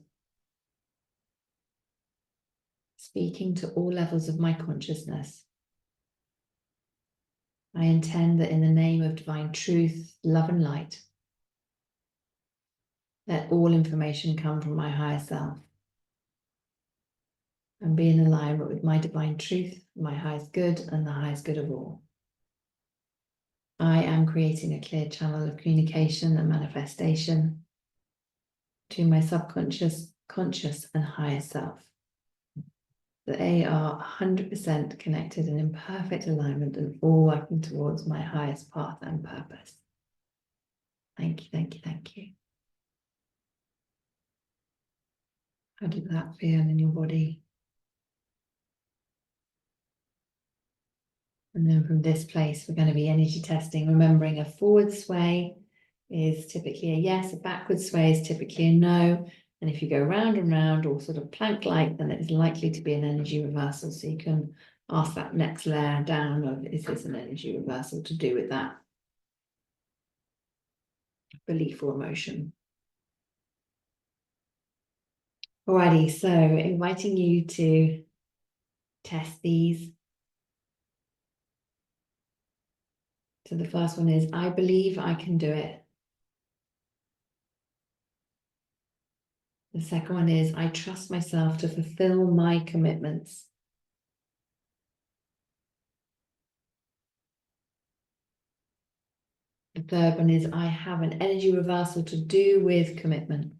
Speaking to all levels of my consciousness. I intend that in the name of divine truth, love and light, let all information come from my higher self and be in alignment with my divine truth, my highest good, and the highest good of all. I am creating a clear channel of communication and manifestation to my subconscious, conscious, and higher self. They are 100% connected and in perfect alignment and all working towards my highest path and purpose. Thank you, thank you, thank you. How did that feel in your body? And then from this place, we're going to be energy testing, remembering a forward sway is typically a yes, a backward sway is typically a no. And if you go round and round or sort of plank-like, then it's likely to be an energy reversal. So you can ask that next layer down of, is this an energy reversal to do with that belief or emotion? Alrighty, so inviting you to test these. So the first one is, I believe I can do it. The second one is, I trust myself to fulfill my commitments. The third one is, I have an energy reversal to do with commitment.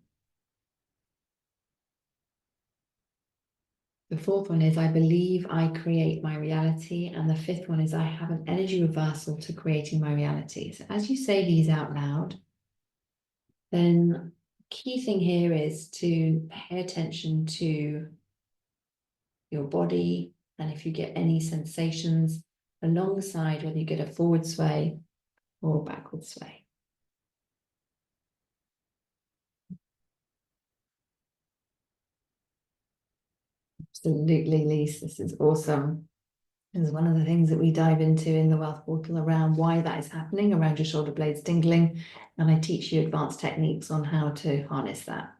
The fourth one is, I believe I create my reality. And the fifth one is, I have an energy reversal to creating my reality. So as you say these out loud, then key thing here is to pay attention to your body. And if you get any sensations alongside, whether you get a forward sway or a backward sway. Absolutely, Lise, this is awesome. is one of the things that we dive into in the Wealth Portal around why that is happening, around your shoulder blades tingling. And I teach you advanced techniques on how to harness that.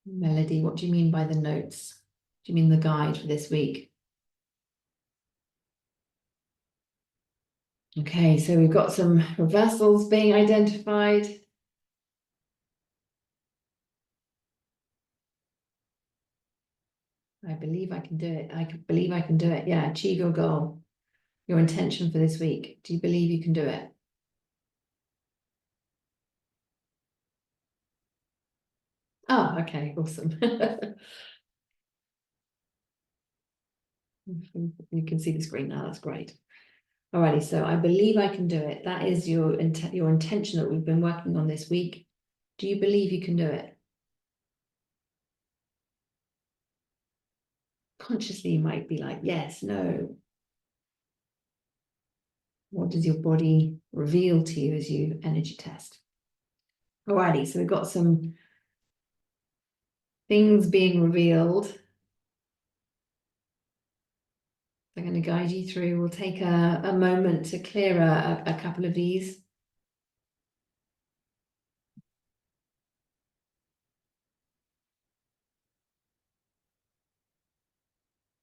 Melody, what do you mean by the notes? Do you mean the guide for this week? Okay, so we've got some reversals being identified. I believe I can do it. I believe I can do it. Yeah, achieve your goal, your intention for this week. Do you believe you can do it? Oh, okay, awesome. You can see the screen now, that's great. Alrighty, so I believe I can do it. That is your intention that we've been working on this week. Do you believe you can do it? Consciously, you might be like, yes, no. What does your body reveal to you as you energy test? Alrighty, so we've got some things being revealed. I'm going to guide you through. We'll take a moment to clear a couple of these.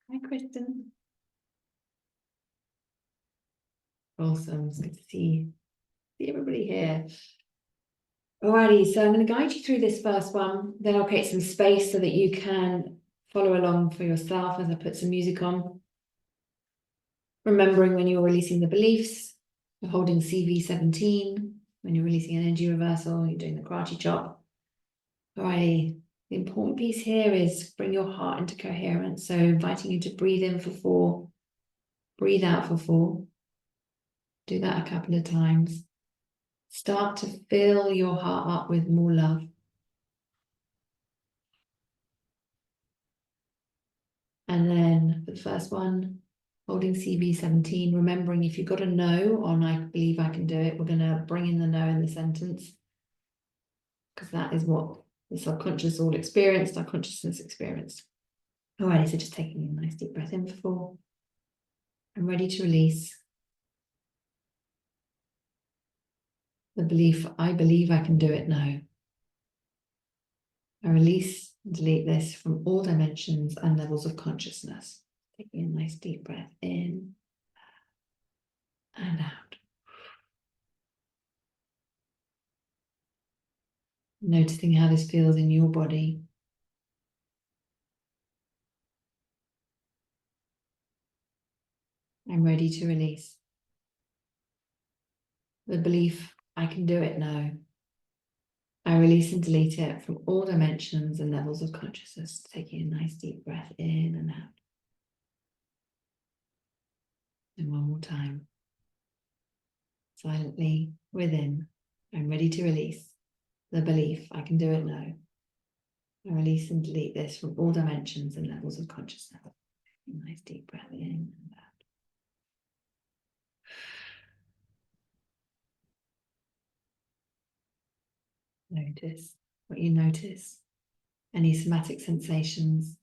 Hi, Kristen. Awesome. It's good to see everybody here. Alrighty, so I'm going to guide you through this first one. Then I'll create some space so that you can follow along for yourself as I put some music on. Remembering when you're releasing the beliefs, you're holding CV17. When you're releasing an energy reversal, you're doing the karate chop. Alrighty, the important piece here is bring your heart into coherence. So inviting you to breathe in for 4, breathe out for 4. Do that a couple of times. Start to fill your heart up with more love. And then for the first one, holding CV17, remembering if you've got a no on I believe I can do it, we're going to bring in the no in the sentence. Because that is what the subconscious all experienced, our consciousness experienced. Alrighty, so just taking a nice deep breath in for 4. I'm ready to release the belief, I believe I can do it now. I release and delete this from all dimensions and levels of consciousness. Taking a nice deep breath in and out. Noticing how this feels in your body. I'm ready to release the belief, I can do it now. I release and delete it from all dimensions and levels of consciousness. Taking a nice deep breath in and out. And one more time. Silently within, I'm ready to release the belief, I can do it now. I release and delete this from all dimensions and levels of consciousness. A nice deep breath in and out. Notice what you notice. Any somatic sensations.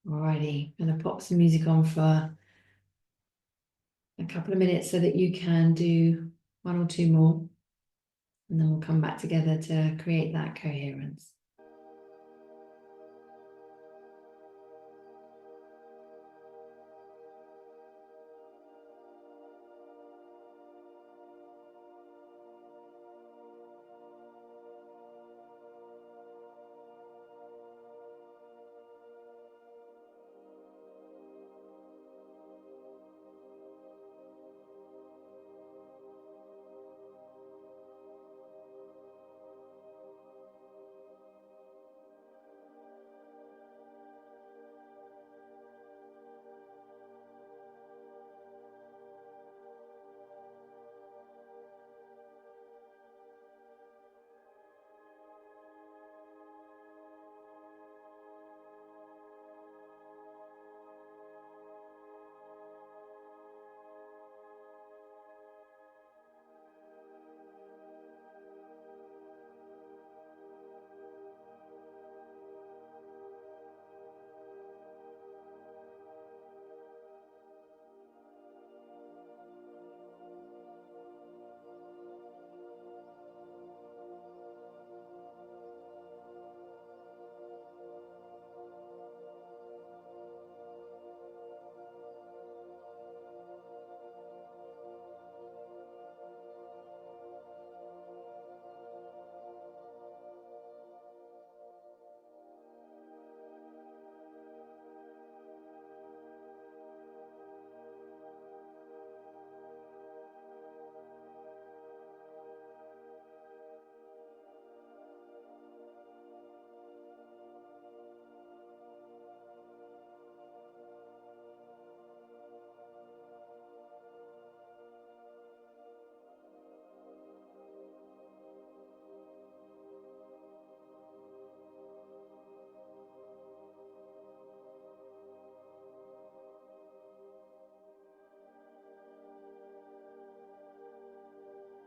Alrighty, I'm going to pop some music on for a couple of minutes so that you can do 1 or 2 more. And then we'll come back together to create that coherence.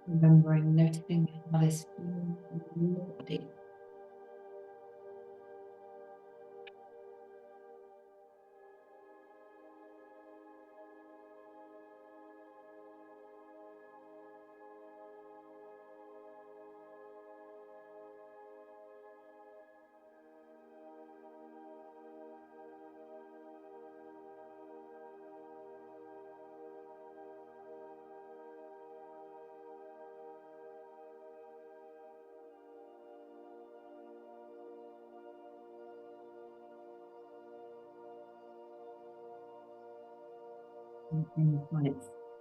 Remembering, noticing how this feels in your body.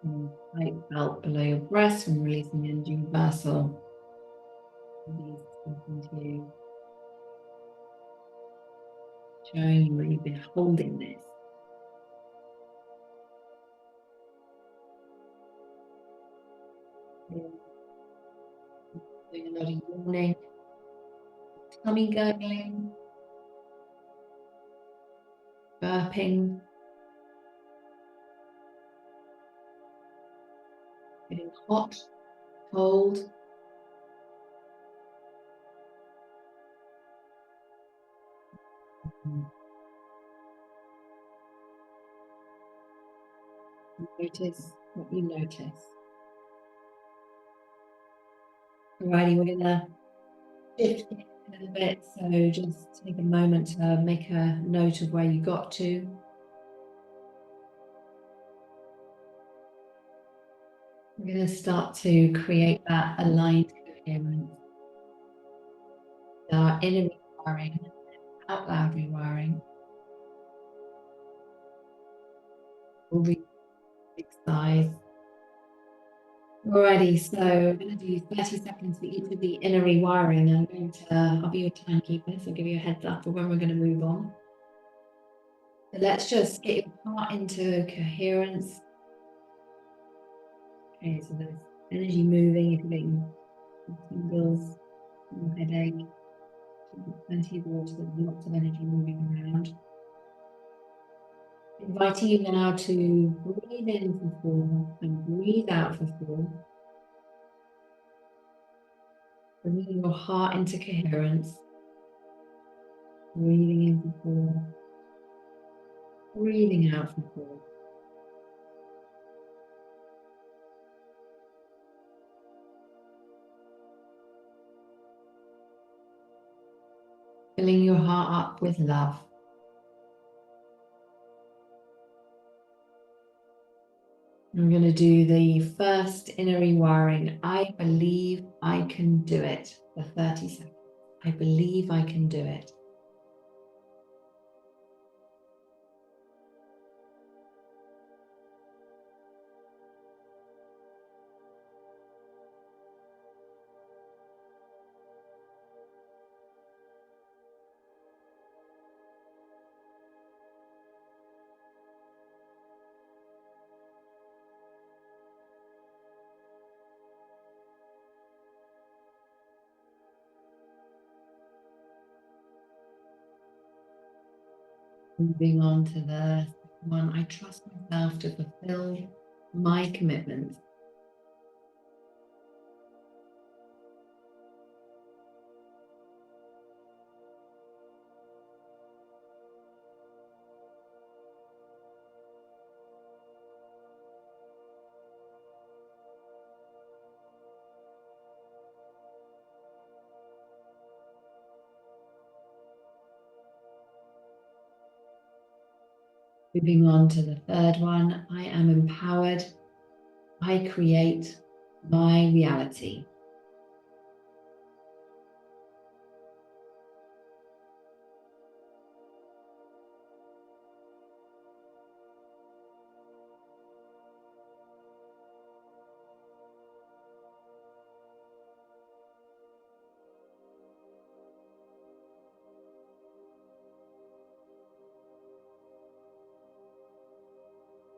And tight belt below your breast and releasing the energy reversal. Release into you, showing you where you've been holding this. Doing a lot of yawning, tummy gurgling, burping, getting hot, cold. Notice what you notice. Alrighty, we're gonna shift it a little bit, so just take a moment to make a note of where you got to. We're going to start to create that aligned coherence. Our inner rewiring, out loud rewiring. We'll read size. Alrighty, so we're going to do 30 seconds for each of the inner rewiring. I'll be your timekeeper, so I'll give you a heads up for when we're going to move on. So let's just get your heart into coherence. Okay, so there's energy moving, if you're getting tingles, headache, plenty of water, there's lots of energy moving around. Inviting you now to breathe in for 4 and breathe out for 4. Bringing your heart into coherence. Breathing in for 4. Breathing out for 4. Filling your heart up with love. I'm going to do the first inner rewiring. I believe I can do it for 30 seconds. I believe I can do it. Moving on to the one, I trust myself to fulfill my commitments. Moving on to the third one, I am empowered. I create my reality.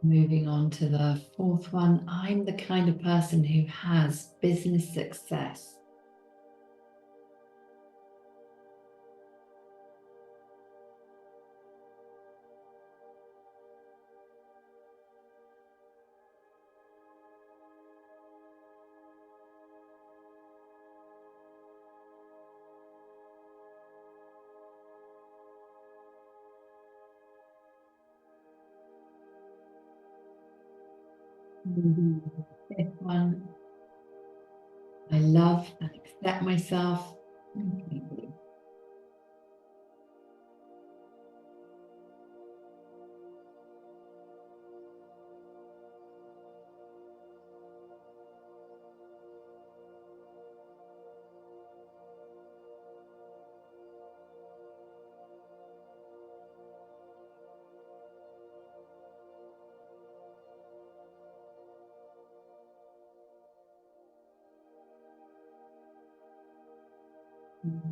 Moving on to the fourth one, I'm the kind of person who has business success. Maybe the fifth one. I love and accept myself completely.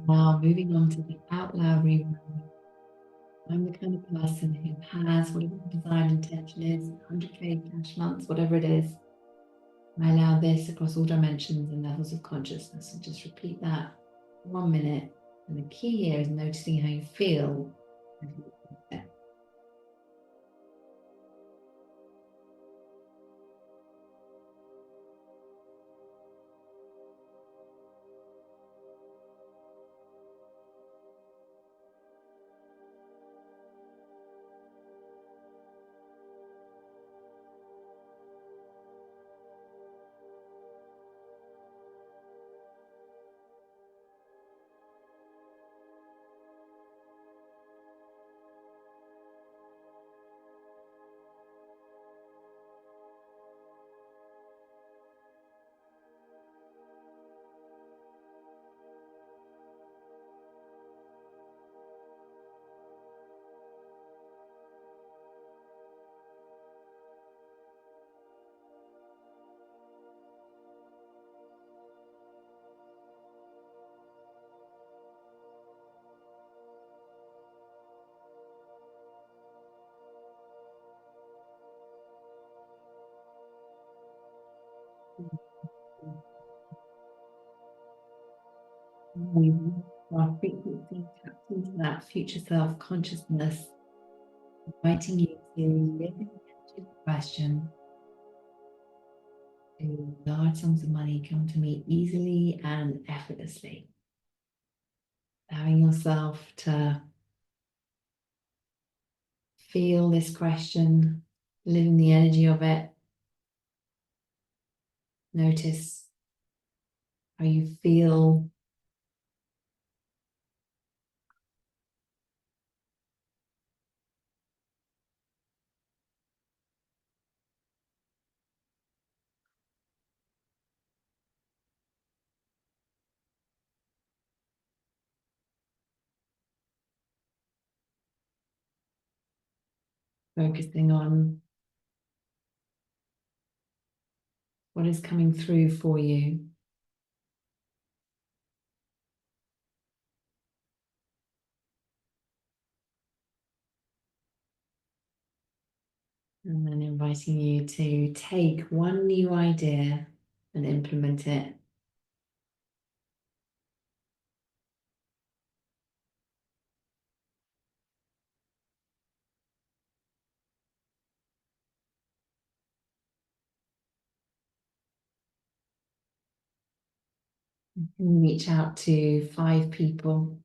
Now moving on to the out loud reword. I'm the kind of person who has whatever the desired intention is, 100K cash months, whatever it is. I allow this across all dimensions and levels of consciousness. And just repeat that 1 minute. And the key here is noticing how you feel. Our frequency taps into that future self consciousness, inviting you to live in the question. Do large sums of money come to me easily and effortlessly? Allowing yourself to feel this question, live in the energy of it. Notice how you feel. Focusing on what is coming through for you. And then inviting you to take one new idea and implement it. And reach out to 5 people.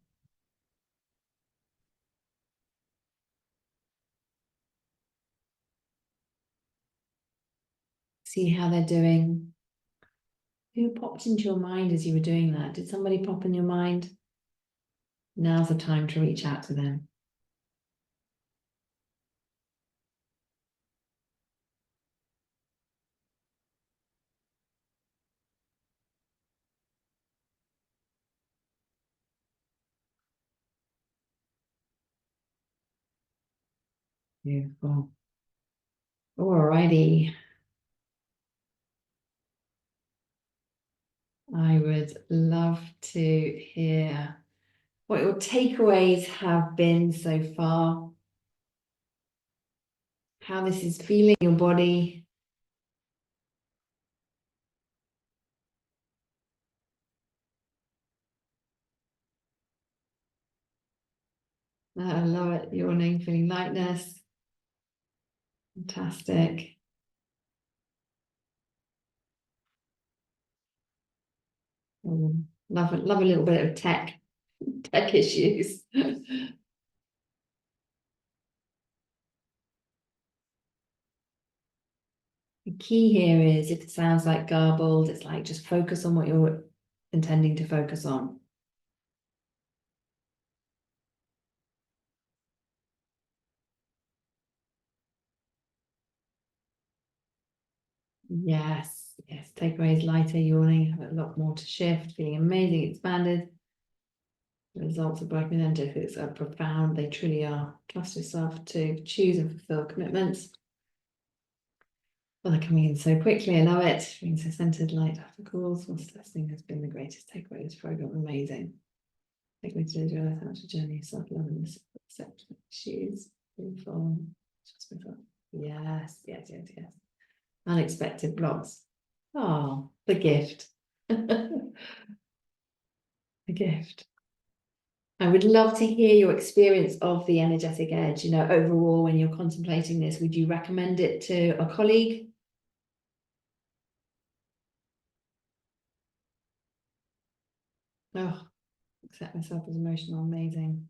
See how they're doing. Who popped into your mind as you were doing that? Did somebody pop in your mind? Now's the time to reach out to them. Beautiful. Alrighty. I would love to hear what your takeaways have been so far, how this is feeling in your body. I love it. Yawning, feeling lightness. Fantastic. Love it. Love a little bit of tech issues. The key here is if it sounds like garbled, it's like just focus on what you're intending to focus on. Yes, yes. Takeaways, lighter, yawning, have a lot more to shift, feeling amazing, expanded. The results of working with energetics are profound. They truly are. Trust yourself to choose and fulfill commitments. Well, they're coming in so quickly. I love it. Being so centered, light after calls. What's listening has been the greatest takeaway of this program. Amazing. Take me to realize how much a journey of self-love and accept issues. Beautiful. Yes, yes, yes, yes. Unexpected blocks. Oh, the gift. The gift. I would love to hear your experience of the energetic edge. You know, overall, when you're contemplating this, would you recommend it to a colleague? Oh, accept myself as emotional, amazing.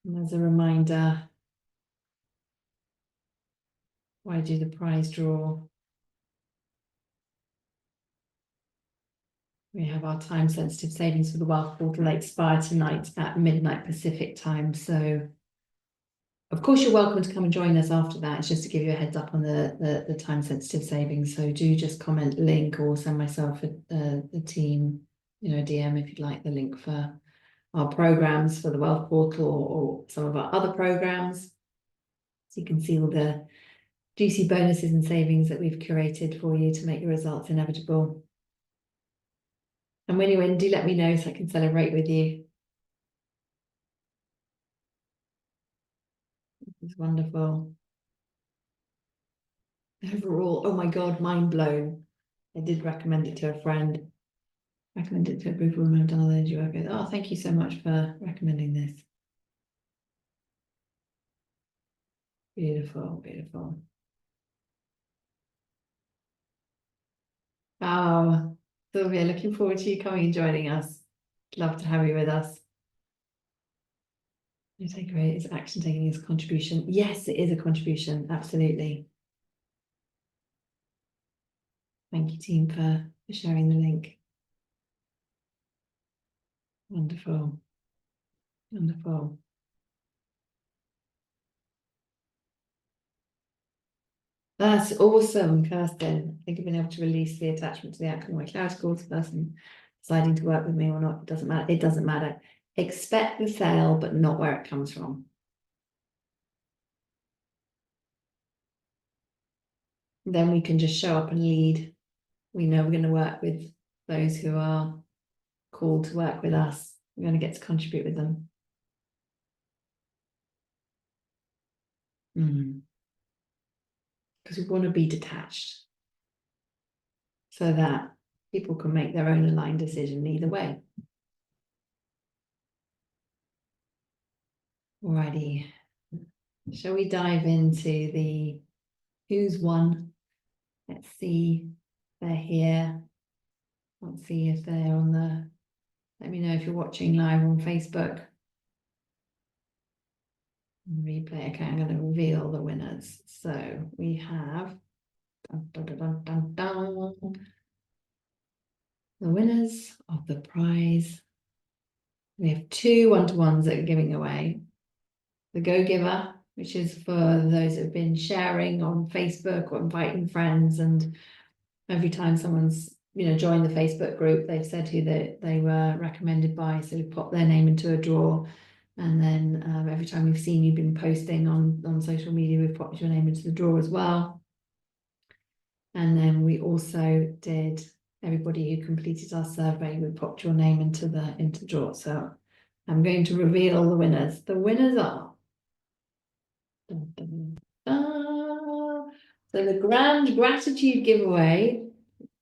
And as a reminder, why do the prize draw? We have our time sensitive savings for the Wealth Portal. They expire tonight at midnight Pacific time. So of course you're welcome to come and join us after that. It's just to give you a heads up on the time sensitive savings. So do just comment link or send myself the team, you know, DM if you'd like the link for our programs for the Wealth Portal or some of our other programs. So you can see all the juicy bonuses and savings that we've curated for you to make your results inevitable. And when you win, do let me know so I can celebrate with you. It's wonderful. Overall, oh my God, mind blown. I did recommend it to a friend. Recommend it to a group of women I've done other energy work with. Oh, thank you so much for recommending this. Beautiful, beautiful. Oh, Sylvia, looking forward to you coming and joining us. Love to have you with us. Your takeaway is action taking is a contribution. Yes, it is a contribution. Absolutely. Thank you, team, for sharing the link. Wonderful. Wonderful. That's awesome, Kirsten. I think I've been able to release the attachment to the outcome of my cloud call to the person deciding to work with me or not. It doesn't matter. It doesn't matter. Expect the sale, but not where it comes from. Then we can just show up and lead. We know we're going to work with those who are called to work with us. We're going to get to contribute with them. Because we want to be detached so that people can make their own aligned decision either way. Alrighty. Shall we dive into the who's won? Let's see if they're here. Let's see if they're on the, let me know if you're watching live on Facebook. Replay. Okay, I'm going to reveal the winners. So we have the winners of the prize. We have 2 one-to-ones that are giving away. The Go Giver, which is for those that have been sharing on Facebook or inviting friends, and every time someone's joined the Facebook group, they've said who they were recommended by, so we pop their name into a draw. And then every time we've seen you've been posting on social media, we've popped your name into the draw as well. And then we also did everybody who completed our survey, we popped your name into the draw. So I'm going to reveal the winners. The winners are dun, dun, dun. So the grand gratitude giveaway,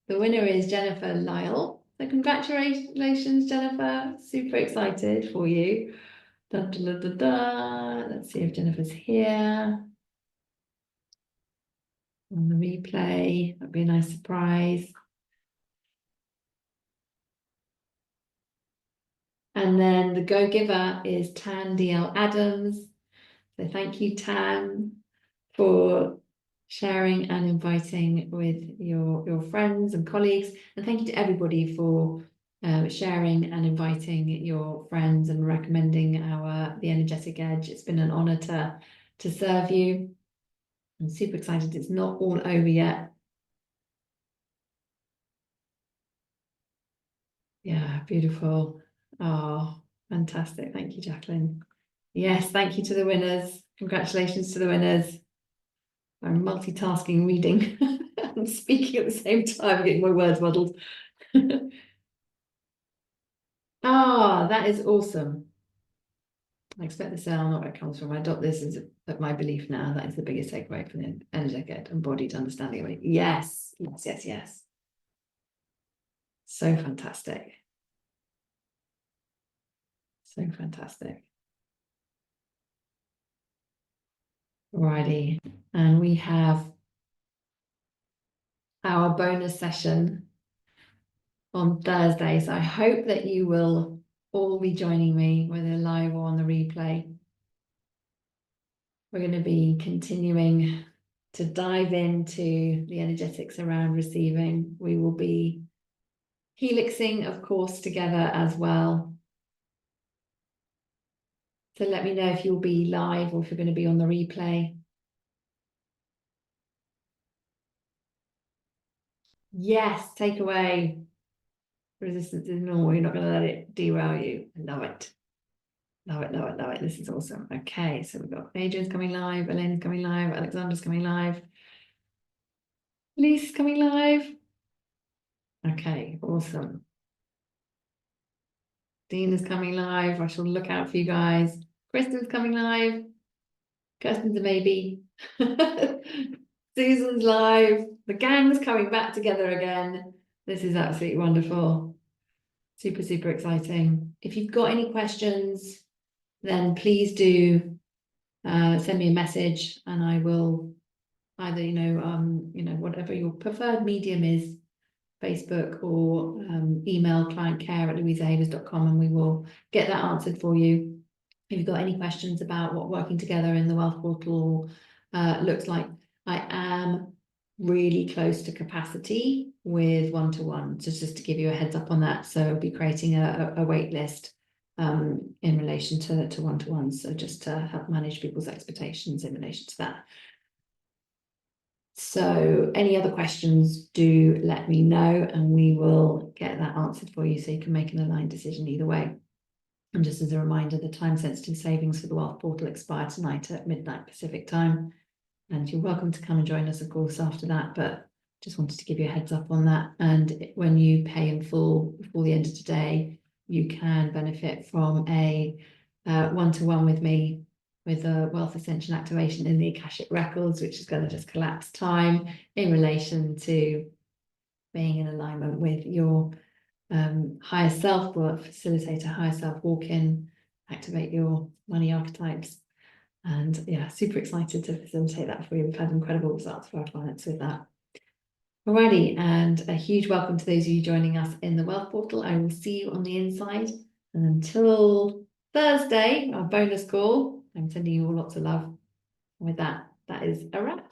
the winner is Jennifer Lyle. So congratulations, Jennifer. Super excited for you. Dun, dun, dun, dun, dun. Let's see if Jennifer's here on the replay. That'd be a nice surprise. And then the Go Giver is Tan DL Adams. So thank you, Tam, for sharing and inviting with your friends and colleagues. And thank you to everybody for sharing and inviting your friends and recommending the Energetic Edge. It's been an honor to serve you. I'm super excited. It's not all over yet. Yeah, beautiful. Oh, fantastic. Thank you, Jacqueline. Yes, thank you to the winners. Congratulations to the winners. I'm multitasking, reading and speaking at the same time, getting my words muddled. Ah, that is awesome. I expect the sale not where it comes from. I adopt this as my belief now. That is the biggest takeaway from the energetic embodied understanding of it. Yes, yes, yes, yes. So fantastic. So fantastic. Alrighty, and we have our bonus session on Thursday. So I hope that you will all be joining me, whether live or on the replay. We're going to be continuing to dive into the energetics around receiving. We will be helixing, of course, together as well. So let me know if you'll be live or if you're going to be on the replay. Yes, take away. Resistance is normal. You're not going to let it derail you. I love it. Love it, love it, love it. This is awesome. Okay, so we've got Adrian's coming live, Elena's coming live, Alexandra's coming live, Lisa's coming live. Okay, awesome. Dean is coming live. I shall look out for you guys. Kristen's coming live. Kirsten's a maybe. Susan's live. The gang's coming back together again. This is absolutely wonderful. Super, super exciting. If you've got any questions, then please do send me a message and I will either, whatever your preferred medium is, Facebook or email clientcare@louisahavers.com and we will get that answered for you. If you've got any questions about what working together in the Wealth Portal looks like, I am really close to capacity with one-to-one, just to give you a heads up on that. So I'll be creating a wait list in relation to one-to-ones, so just to help manage people's expectations in relation to that. So any other questions, do let me know and we will get that answered for you so you can make an aligned decision either way. And just as a reminder, the time-sensitive savings for the Wealth Portal expire tonight at midnight Pacific time. And you're welcome to come and join us, of course, after that, but just wanted to give you a heads up on that. And when you pay in full before the end of today, you can benefit from a one-to-one with me with a wealth ascension activation in the Akashic records, which is going to just collapse time in relation to being in alignment with your higher self, will facilitate a higher self walk-in, activate your money archetypes. And yeah, super excited to facilitate that for you. We've had incredible results for our clients with that. Alrighty, and a huge welcome to those of you joining us in the Wealth Portal. I will see you on the inside. And until Thursday, our bonus call, I'm sending you all lots of love. With that, that is a wrap.